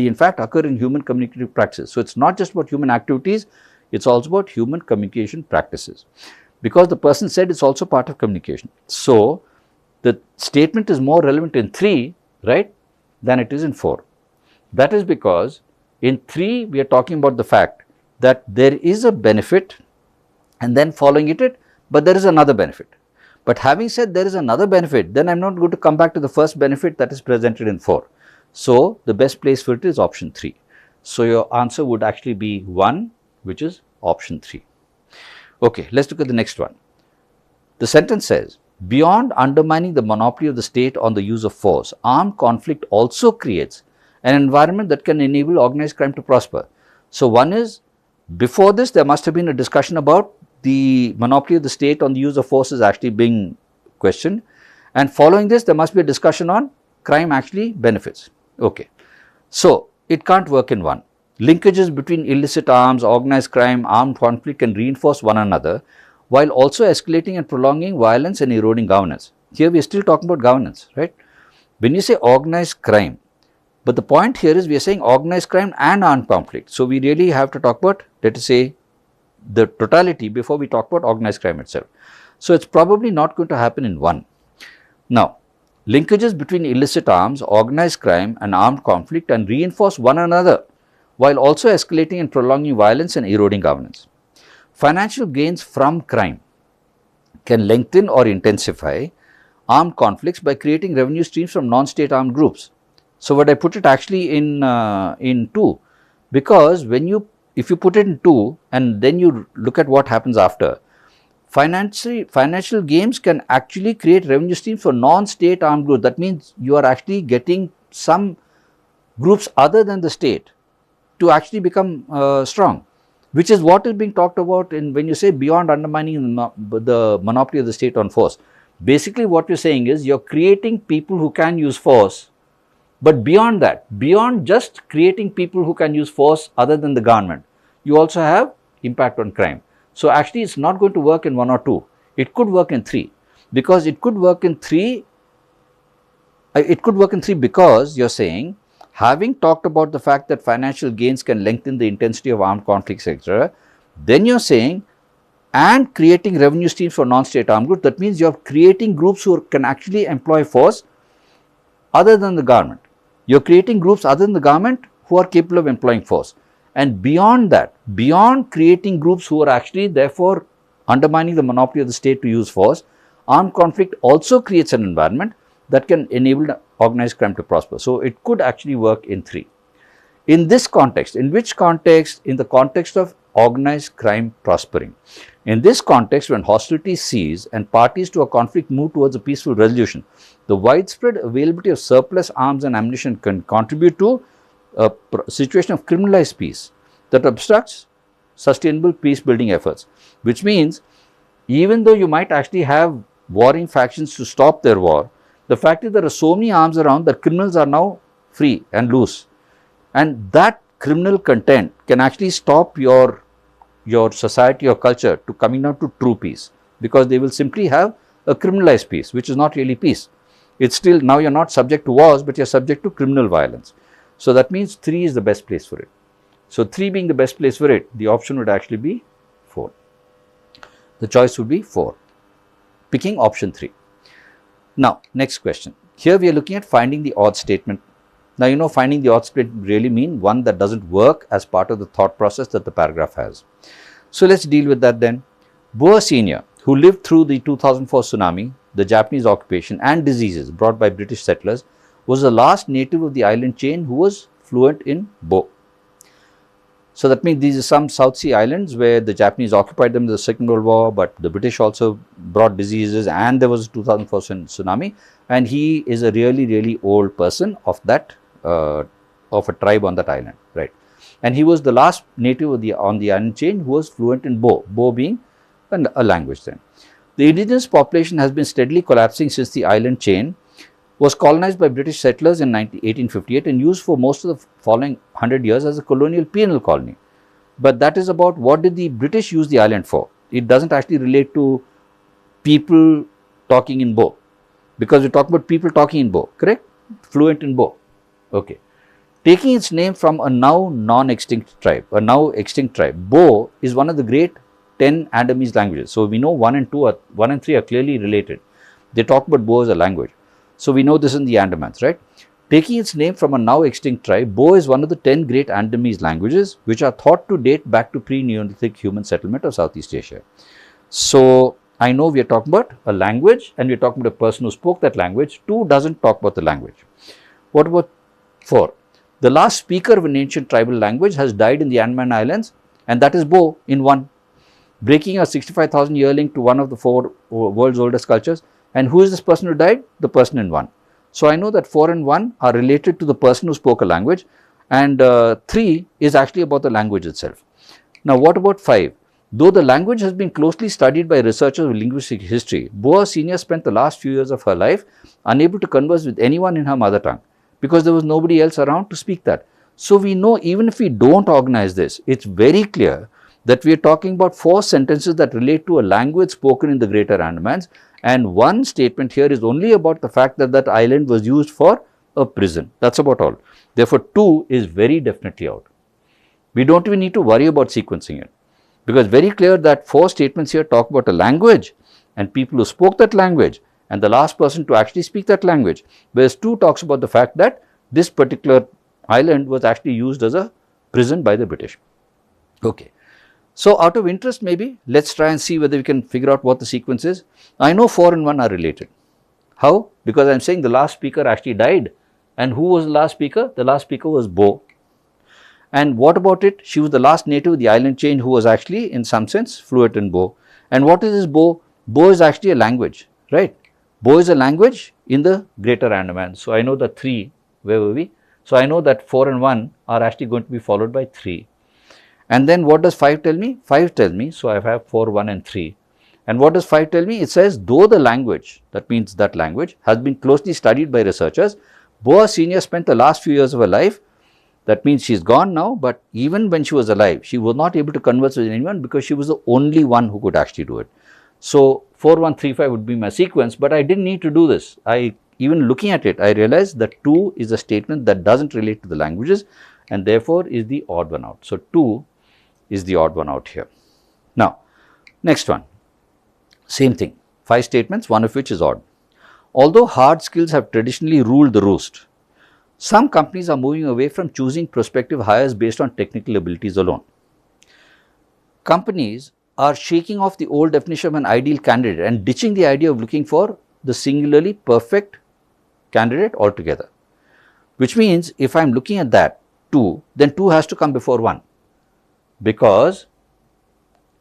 in fact occur in human communicative practices. So, it's not just about human activities, it's also about human communication practices, because the person said it's also part of communication. So, the statement is more relevant in 3, right, than it is in 4. That is because in 3, we are talking about the fact that there is a benefit and then following it, but there is another benefit. But having said there is another benefit, then I am not going to come back to the first benefit that is presented in 4. So, the best place for it is option 3. So, your answer would actually be 1, which is option 3. Okay, let's look at the next one. The sentence says, beyond undermining the monopoly of the state on the use of force, armed conflict also creates an environment that can enable organized crime to prosper. So, one is, before this there must have been a discussion about the monopoly of the state on the use of force is actually being questioned, and following this there must be a discussion on crime actually benefits. Okay. So, it can't work in one. Linkages between illicit arms, organized crime, armed conflict can reinforce one another while also escalating and prolonging violence and eroding governance. Here we are still talking about governance, right? When you say organized crime, but the point here is we are saying organized crime and armed conflict. So, we really have to talk about, let us say, the totality before we talk about organized crime itself. So, it's probably not going to happen in one. Now, linkages between illicit arms, organized crime and armed conflict and reinforce one another while also escalating and prolonging violence and eroding governance. Financial gains from crime can lengthen or intensify armed conflicts by creating revenue streams from non-state armed groups. So, what I put it actually in 2, because if you put it in 2 and then you look at what happens after, financial gains can actually create revenue streams for non-state armed groups. That means you are actually getting some groups other than the state to actually become strong, which is what is being talked about when you say beyond undermining the monopoly of the state on force. Basically, what you are saying is you are creating people who can use force, but beyond that, beyond just creating people who can use force other than the government, you also have impact on crime. So, actually it is not going to work in 1 or 2, it could work in 3, because it could work in 3 because you are saying, having talked about the fact that financial gains can lengthen the intensity of armed conflicts, etc., then you are saying, and creating revenue streams for non-state armed groups. That means you are creating groups who can actually employ force other than the government. You are creating groups other than the government who are capable of employing force. And beyond that, beyond creating groups who are actually therefore undermining the monopoly of the state to use force, armed conflict also creates an environment that can enable organized crime to prosper. So, it could actually work in 3. In this context, in which context? In the context of organized crime prospering. In this context, when hostilities cease and parties to a conflict move towards a peaceful resolution, the widespread availability of surplus arms and ammunition can contribute to a situation of criminalized peace that obstructs sustainable peace building efforts, which means even though you might actually have warring factions to stop their war, the fact is there are so many arms around that criminals are now free and loose, and that criminal content can actually stop your society or culture to coming down to true peace, because they will simply have a criminalized peace, which is not really peace. It's still, now you're not subject to wars, but you're subject to criminal violence. So that means 3 is the best place for it. So 3 being the best place for it, the option would actually be 4. The choice would be 4, picking option 3. Now, next question. Here we are looking at finding the odd statement. Now, you know, finding the odd statement really mean one that doesn't work as part of the thought process that the paragraph has. So let's deal with that then. Boer Senior, who lived through the 2004 tsunami, the Japanese occupation and diseases brought by British settlers, was the last native of the island chain who was fluent in Bo. So that means these are some South Sea islands where the Japanese occupied them in the Second World War, but the British also brought diseases, and there was a 2004 tsunami, and he is a really old person of that of a tribe on that island, right? And he was the last native of on the island chain who was fluent in Bo, Bo being a language then. The indigenous population has been steadily collapsing since the island chain was colonized by British settlers in 1858 and used for most of the following 100 years as a colonial penal colony. But that is about what did the British use the island for. It doesn't actually relate to people talking in Bo, because we talk about people talking in Bo, correct? Fluent in Bo. Okay. Taking its name from a now non-extinct tribe, a now extinct tribe. Bo is one of the great 10 Andamese languages. So we know 1 and 3 are clearly related. They talk about Bo as a language. So we know this in the Andamans, right? Taking its name from a now extinct tribe, Bo is one of the 10 great Andamese languages which are thought to date back to pre-Neolithic human settlement of Southeast Asia. So I know we are talking about a language and we are talking about a person who spoke that language. 2 doesn't talk about the language. What about 4? The last speaker of an ancient tribal language has died in the Andaman Islands, and that is Bo in 1, breaking a 65,000 year link to one of the 4 world's oldest cultures. And who is this person who died? The person in 1. So I know that 4 and 1 are related to the person who spoke a language, and 3 is actually about the language itself. Now what about 5? Though the language has been closely studied by researchers of linguistic history, Boa Senior spent the last few years of her life unable to converse with anyone in her mother tongue, because there was nobody else around to speak that. So we know, even if we don't organize this, it's very clear that we are talking about 4 sentences that relate to a language spoken in the Greater Andamans, and 1 statement here is only about the fact that that island was used for a prison. That's about all. Therefore, 2 is very definitely out. We don't even need to worry about sequencing it, because very clear that 4 statements here talk about a language and people who spoke that language and the last person to actually speak that language, whereas 2 talks about the fact that this particular island was actually used as a prison by the British. Okay. So out of interest, maybe let's try and see whether we can figure out what the sequence is. I know 4 and 1 are related. How? Because I'm saying the last speaker actually died. And who was the last speaker? The last speaker was Bo. And what about it? She was the last native of the island chain who was actually in some sense fluent in Bo. And what is this Bo? Bo is actually a language, right? Bo is a language in the Greater Andaman. So I know that 3, where were we? So I know that 4 and 1 are actually going to be followed by 3. And then what does 5 tell me? 5 tells me, so I have 4, 1 and 3. And what does 5 tell me? It says, though the language, that means that language, has been closely studied by researchers, Boa Senior spent the last few years of her life, that means she's gone now, but even when she was alive, she was not able to converse with anyone because she was the only one who could actually do it. So 4, 1, 3, 5 would be my sequence, but I didn't need to do this. Even looking at it, I realized that 2 is a statement that doesn't relate to the languages and therefore is the odd one out. So 2 is the odd one out here. Now, Next one, same thing, 5 statements, one of which is odd. Although hard skills have traditionally ruled the roost, some companies are moving away from choosing prospective hires based on technical abilities alone. Companies are shaking off the old definition of an ideal candidate and ditching the idea of looking for the singularly perfect candidate altogether. Which means if I am looking at that 2, then 2 has to come before 1, because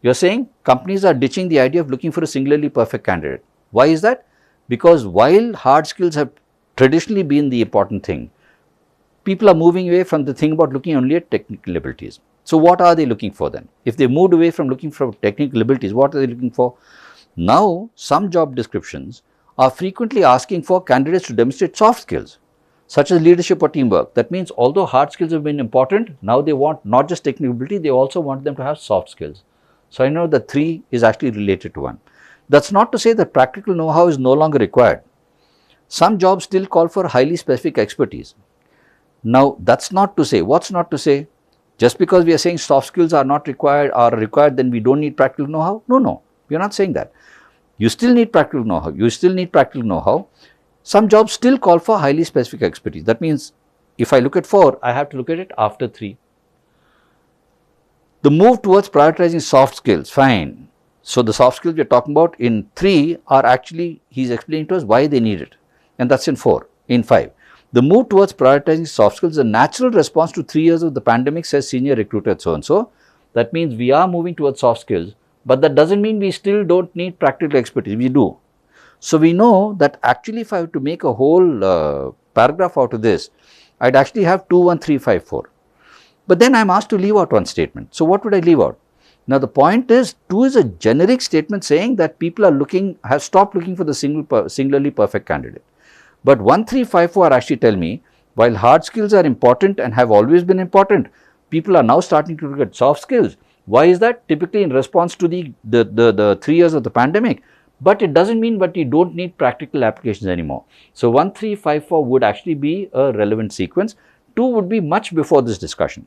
you are saying companies are ditching the idea of looking for a singularly perfect candidate. Why is that? Because while hard skills have traditionally been the important thing, people are moving away from the thing about looking only at technical abilities. So, what are they looking for then? If they moved away from looking for technical abilities, what are they looking for? Now, some job descriptions are frequently asking for candidates to demonstrate soft skills, such as leadership or teamwork. That means, although hard skills have been important, now they want not just technical ability, they also want them to have soft skills. So, I know that 3 is actually related to 1. That's not to say that practical know-how is no longer required. Some jobs still call for highly specific expertise. Now, that's not to say, what's not to say? Just because we are saying soft skills are not required, then we don't need practical know-how? No, we are not saying that. You still need practical know-how. Some jobs still call for highly specific expertise. That means if I look at 4, I have to look at it after 3. The move towards prioritizing soft skills, fine. So, the soft skills we are talking about in 3 are actually, he is explaining to us why they need it, and that's in 4. In 5, the move towards prioritizing soft skills is a natural response to 3 years of the pandemic, says senior recruiter so and so. That means we are moving towards soft skills, but that doesn't mean we still don't need practical expertise. We do. So, we know that actually if I have to make a whole paragraph out of this, I'd actually have 2, 1, 3, 5, 4. But then I am asked to leave out one statement. So, what would I leave out? Now, the point is 2 is a generic statement saying that people have stopped looking for the singularly perfect candidate. But 1, 3, 5, 4 actually tell me, while hard skills are important and have always been important, people are now starting to look at soft skills. Why is that? Typically in response to the 3 years of the pandemic. But it doesn't mean that you don't need practical applications anymore. So, 1, 3, 5, 4 would actually be a relevant sequence. 2 would be much before this discussion.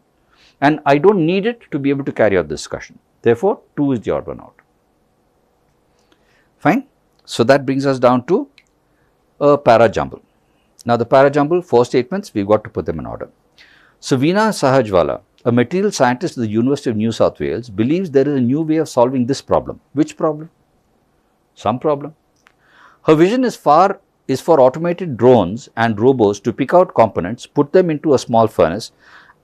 And I don't need it to be able to carry out this discussion. Therefore, 2 is the odd one out. Fine. So, that brings us down to a para jumble. Now, the para jumble, 4 statements, we have got to put them in order. So, Veena Sahajwala, a material scientist at the University of New South Wales, believes there is a new way of solving this problem. Which problem? Some problem. Her vision is for automated drones and robots to pick out components, put them into a small furnace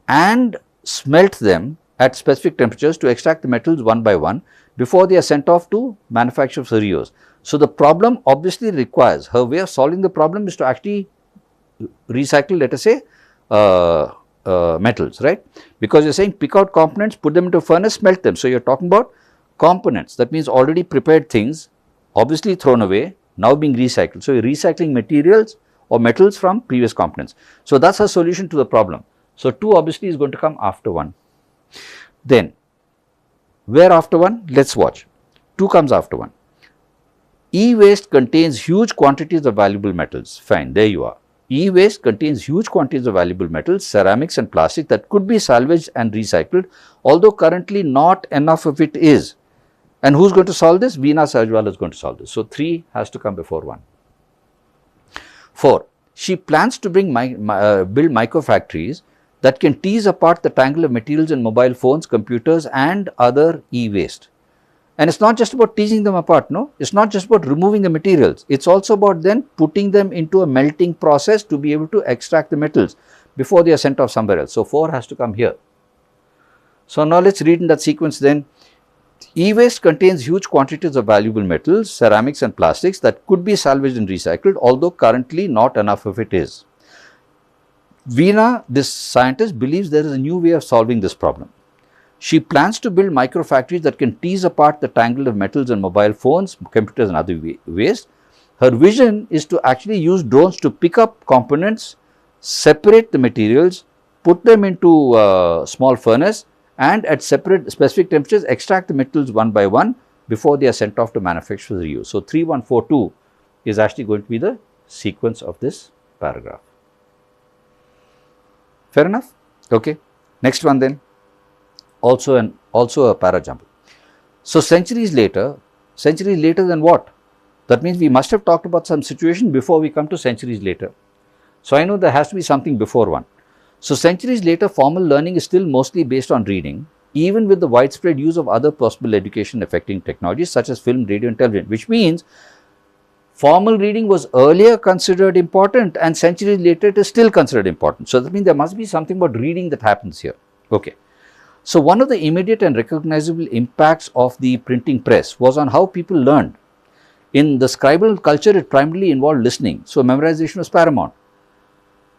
and smelt them at specific temperatures to extract the metals one by one before they are sent off to manufacture for reuse. So, the problem obviously requires, her way of solving the problem is to actually recycle, let us say, metals, right? Because you are saying pick out components, put them into a furnace, smelt them. So, you are talking about components, that means already prepared things, obviously thrown away, now being recycled. So, you are recycling materials or metals from previous components. So, that is her solution to the problem. So, 2 obviously is going to come after 1. Then, where after 1? Let us watch. 2 comes after 1. E-waste contains huge quantities of valuable metals. Fine, there you are. E-waste contains huge quantities of valuable metals, ceramics and plastic that could be salvaged and recycled, although currently not enough of it is. And who is going to solve this? Veena Sahajwala is going to solve this. So, 3 has to come before 1. 4. She plans to build micro factories that can tease apart the tangle of materials in mobile phones, computers and other e-waste. And it is not just about teasing them apart, no, it is not just about removing the materials, it is also about then putting them into a melting process to be able to extract the metals before they are sent off somewhere else. So, 4 has to come here. So, now let us read in that sequence then. E-waste contains huge quantities of valuable metals, ceramics and plastics that could be salvaged and recycled, although currently not enough of it is. Veena, this scientist, believes there is a new way of solving this problem. She plans to build micro factories that can tease apart the tangle of metals and mobile phones, computers and other waste. Her vision is to actually use drones to pick up components, separate the materials, put them into a small furnace and at specific temperatures extract the metals one by one before they are sent off to manufacture for reuse. So, 3142 is actually going to be the sequence of this paragraph. Fair enough? Okay. Next one then. Also a para jumble. So centuries later than what? That means we must have talked about some situation before we come to centuries later. So I know there has to be something before one. So centuries later, formal learning is still mostly based on reading, even with the widespread use of other possible education affecting technologies such as film, radio and television, which means formal reading was earlier considered important and centuries later it is still considered important. So that means there must be something about reading that happens here. Okay. So one of the immediate and recognizable impacts of the printing press was on how people learned. In the scribal culture, it primarily involved listening, so memorization was paramount.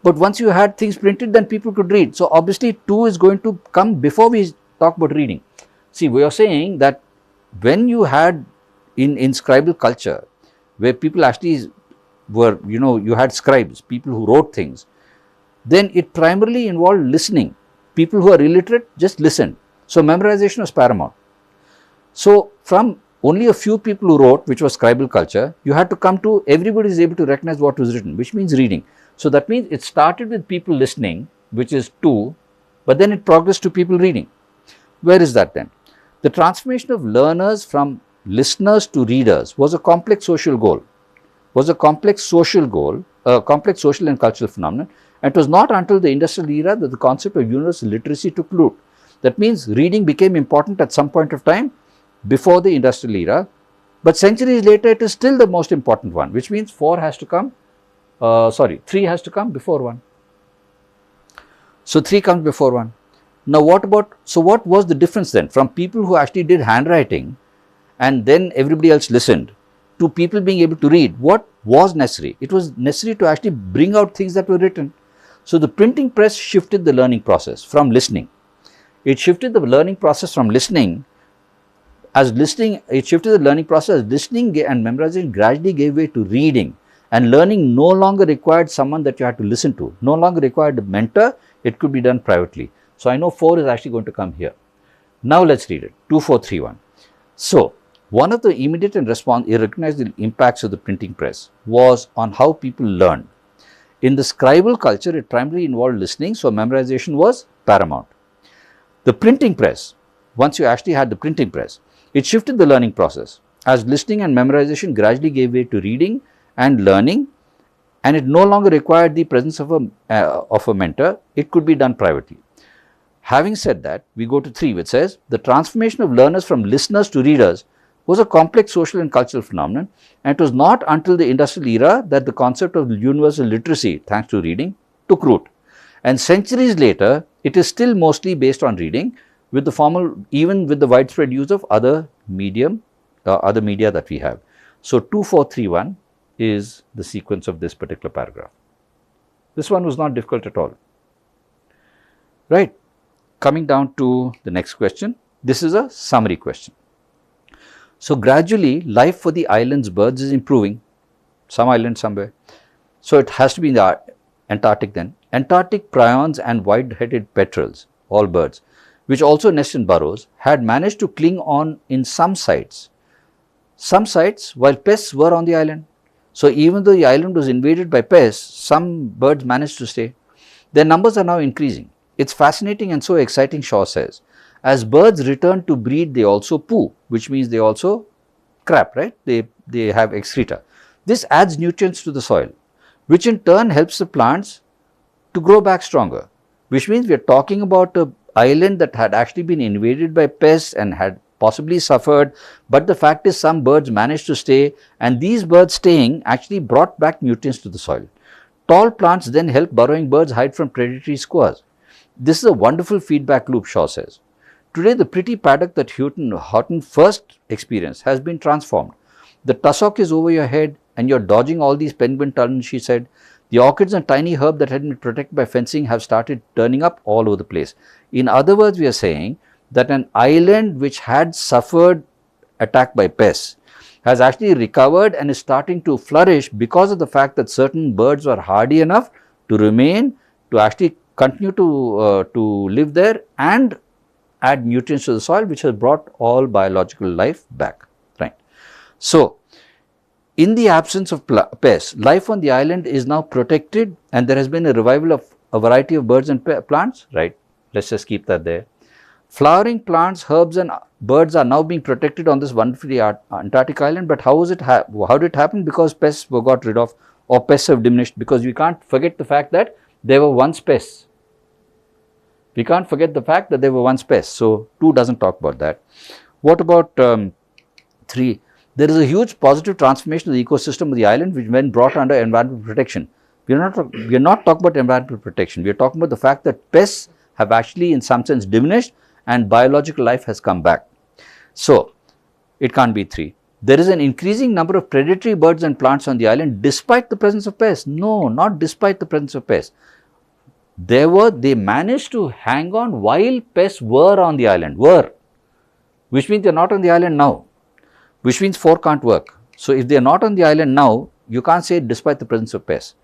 But once you had things printed, then people could read. So obviously 2 is going to come before we talk about reading. See, we are saying that when you had in scribal culture, where people actually were, you had scribes, people who wrote things, then it primarily involved listening. People who are illiterate just listened. So memorization was paramount. So from only a few people who wrote, which was scribal culture, you had to come to everybody is able to recognize what was written, which means reading. So that means it started with people listening, which is 2, but then it progressed to people reading. Where is that then? The transformation of learners from listeners to readers was a complex social goal, a complex social and cultural phenomenon. And it was not until the industrial era that the concept of universal literacy took root. That means reading became important at some point of time before the industrial era, but centuries later it is still the most important one, which means 3 has to come before 1. So 3 comes before 1. Now what was the difference then from people who actually did handwriting and then everybody else listened to people being able to read? What was necessary? It was necessary to actually bring out things that were written. So the printing press shifted the learning process from listening. It shifted the learning process from listening and memorization gradually gave way to reading. And learning no longer required someone that you had to listen to, no longer required a mentor, it could be done privately. So I know 4 is actually going to come here. Now let's read it, 2, 4, 3, 1. So one of the immediate and recognizable impacts of the printing press was on how people learned. In the scribal culture, it primarily involved listening, so memorization was paramount. The printing press, once you actually had the printing press, it shifted the learning process as listening and memorization gradually gave way to reading and learning, and it no longer required the presence of a mentor, it could be done privately. Having said that, we go to 3, which says the transformation of learners from listeners to readers was a complex social and cultural phenomenon, and it was not until the industrial era that the concept of universal literacy, thanks to reading, took root. And centuries later, it is still mostly based on reading, with the even with the widespread use of other media that we have. So 2, 4, 3, 1 is the sequence of this particular paragraph. This one was not difficult at all. Right. Coming down to the next question. This is a summary question. So gradually, life for the island's birds is improving. Some island somewhere. So it has to be in the Antarctic then. Antarctic prions and white-headed petrels, all birds, which also nest in burrows, had managed to cling on in some sites. Some sites, while pests were on the island. So even though the island was invaded by pests, some birds managed to stay. Their numbers are now increasing. It's fascinating and so exciting, Shaw says. As birds return to breed, they also poo, which means they also crap, right? They have excreta. This adds nutrients to the soil, which in turn helps the plants to grow back stronger, which means we are talking about an island that had actually been invaded by pests and had possibly suffered, but the fact is some birds managed to stay, and these birds staying actually brought back nutrients to the soil. Tall plants then help burrowing birds hide from predatory skuas. This is a wonderful feedback loop, Shaw says. Today, the pretty paddock that Houghton first experienced has been transformed. The tussock is over your head and you're dodging all these penguin tunnels, she said. The orchids and tiny herb that had been protected by fencing have started turning up all over the place. In other words, we are saying that an island which had suffered attack by pests has actually recovered and is starting to flourish because of the fact that certain birds were hardy enough to remain, to actually continue to live there and add nutrients to the soil, which has brought all biological life back, right. So, in the absence of pests, life on the island is now protected and there has been a revival of a variety of birds and plants, right. Let's just keep that there. Flowering plants, herbs and birds are now being protected on this wonderfully Antarctic island, but how did it happen? Because pests were got rid of, or pests have diminished, because we can't forget the fact that there were once pests. We can't forget the fact that there were once pests. So 2 doesn't talk about that. What about 3? There is a huge positive transformation of the ecosystem of the island which when brought under environmental protection. We are not talking about environmental protection. We are talking about the fact that pests have actually in some sense diminished and biological life has come back. So it can't be 3. There is an increasing number of predatory birds and plants on the island despite the presence of pests. No, not despite the presence of pests. They managed to hang on while pests were on the island, which means they are not on the island now, which means 4 can't work. So if they are not on the island now, you can't say despite the presence of pests.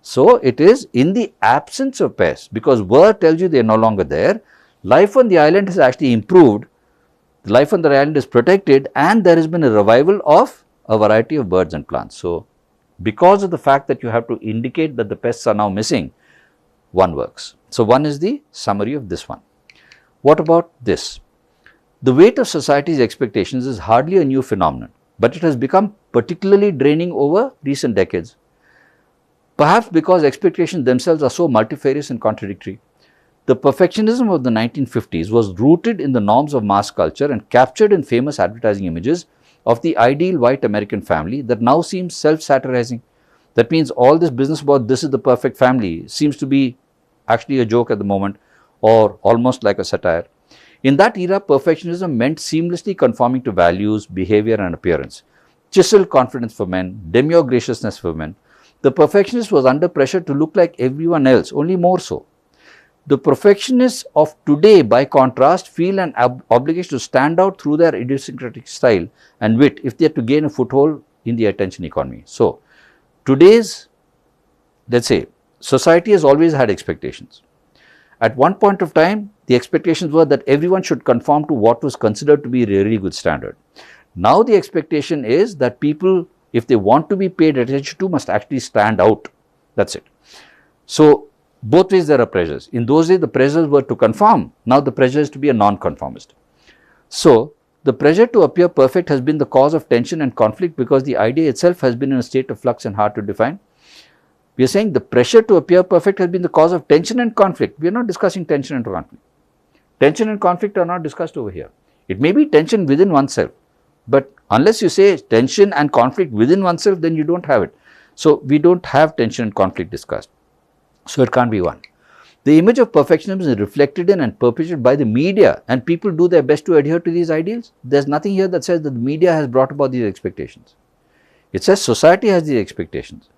So it is in the absence of pests, because were tells you they are no longer there. Life on the island has actually improved, life on the island is protected, and there has been a revival of a variety of birds and plants. So because of the fact that you have to indicate that the pests are now missing, 1 works. So 1 is the summary of this one. What about this? The weight of society's expectations is hardly a new phenomenon, but it has become particularly draining over recent decades. Perhaps because expectations themselves are so multifarious and contradictory. The perfectionism of the 1950s was rooted in the norms of mass culture and captured in famous advertising images of the ideal white American family that now seems self-satirizing. That means all this business about this is the perfect family seems to be actually a joke at the moment, or almost like a satire. In that era, perfectionism meant seamlessly conforming to values, behavior and appearance. Chiseled confidence for men, demure graciousness for men. The perfectionist was under pressure to look like everyone else, only more so. The perfectionists of today, by contrast, feel an obligation to stand out through their idiosyncratic style and wit if they are to gain a foothold in the attention economy. So, today's, let's say, society has always had expectations. At one point of time, the expectations were that everyone should conform to what was considered to be a really good standard. Now the expectation is that people, if they want to be paid attention to, must actually stand out. That's it. So both ways there are pressures. In those days, the pressures were to conform. Now the pressure is to be a non-conformist. So the pressure to appear perfect has been the cause of tension and conflict because the idea itself has been in a state of flux and hard to define. We are saying the pressure to appear perfect has been the cause of tension and conflict. We are not discussing tension and conflict. Tension and conflict are not discussed over here. It may be tension within oneself, but unless you say tension and conflict within oneself, then you don't have it. So we don't have tension and conflict discussed. So it can't be one. The image of perfectionism is reflected in and perpetuated by the media, and people do their best to adhere to these ideals. There's nothing here that says that the media has brought about these expectations. It says society has these expectations.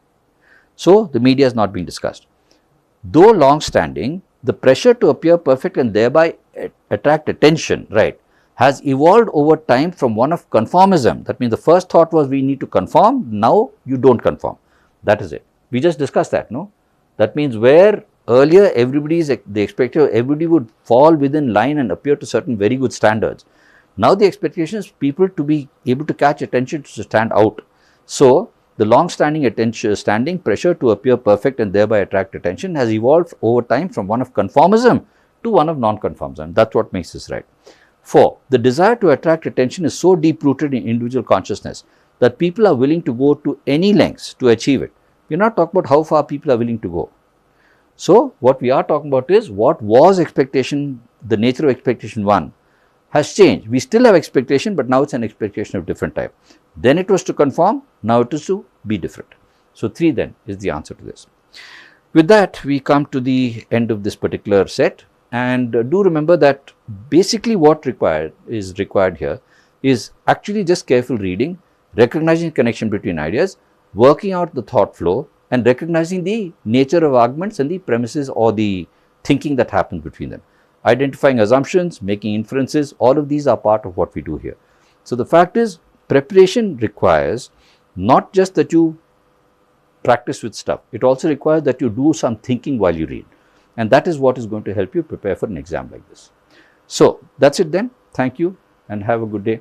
So the media is not being discussed. Though long-standing, the pressure to appear perfect and thereby attract attention, right, has evolved over time from one of conformism. That means the first thought was we need to conform, now you don't conform. That is it. We just discussed that, no? That means where earlier the expectation everybody would fall within line and appear to certain very good standards. Now the expectation is people to be able to catch attention, to stand out. So the long-standing pressure to appear perfect and thereby attract attention has evolved over time from one of conformism to one of non-conformism. That's what makes this right. 4. The desire to attract attention is so deep-rooted in individual consciousness that people are willing to go to any lengths to achieve it. We are not talking about how far people are willing to go. So what we are talking about is what was expectation, the nature of expectation 1 has changed. We still have expectation, but now it's an expectation of different type. Then it was to conform, now it is to be different. So 3 then is the answer to this. With that, we come to the end of this particular set, and do remember that basically what is required here is actually just careful reading, recognizing connection between ideas, working out the thought flow, and recognizing the nature of arguments and the premises or the thinking that happens between them. Identifying assumptions, making inferences, all of these are part of what we do here. So the fact is, preparation requires not just that you practice with stuff, it also requires that you do some thinking while you read. And that is what is going to help you prepare for an exam like this. So that's it then. Thank you and have a good day.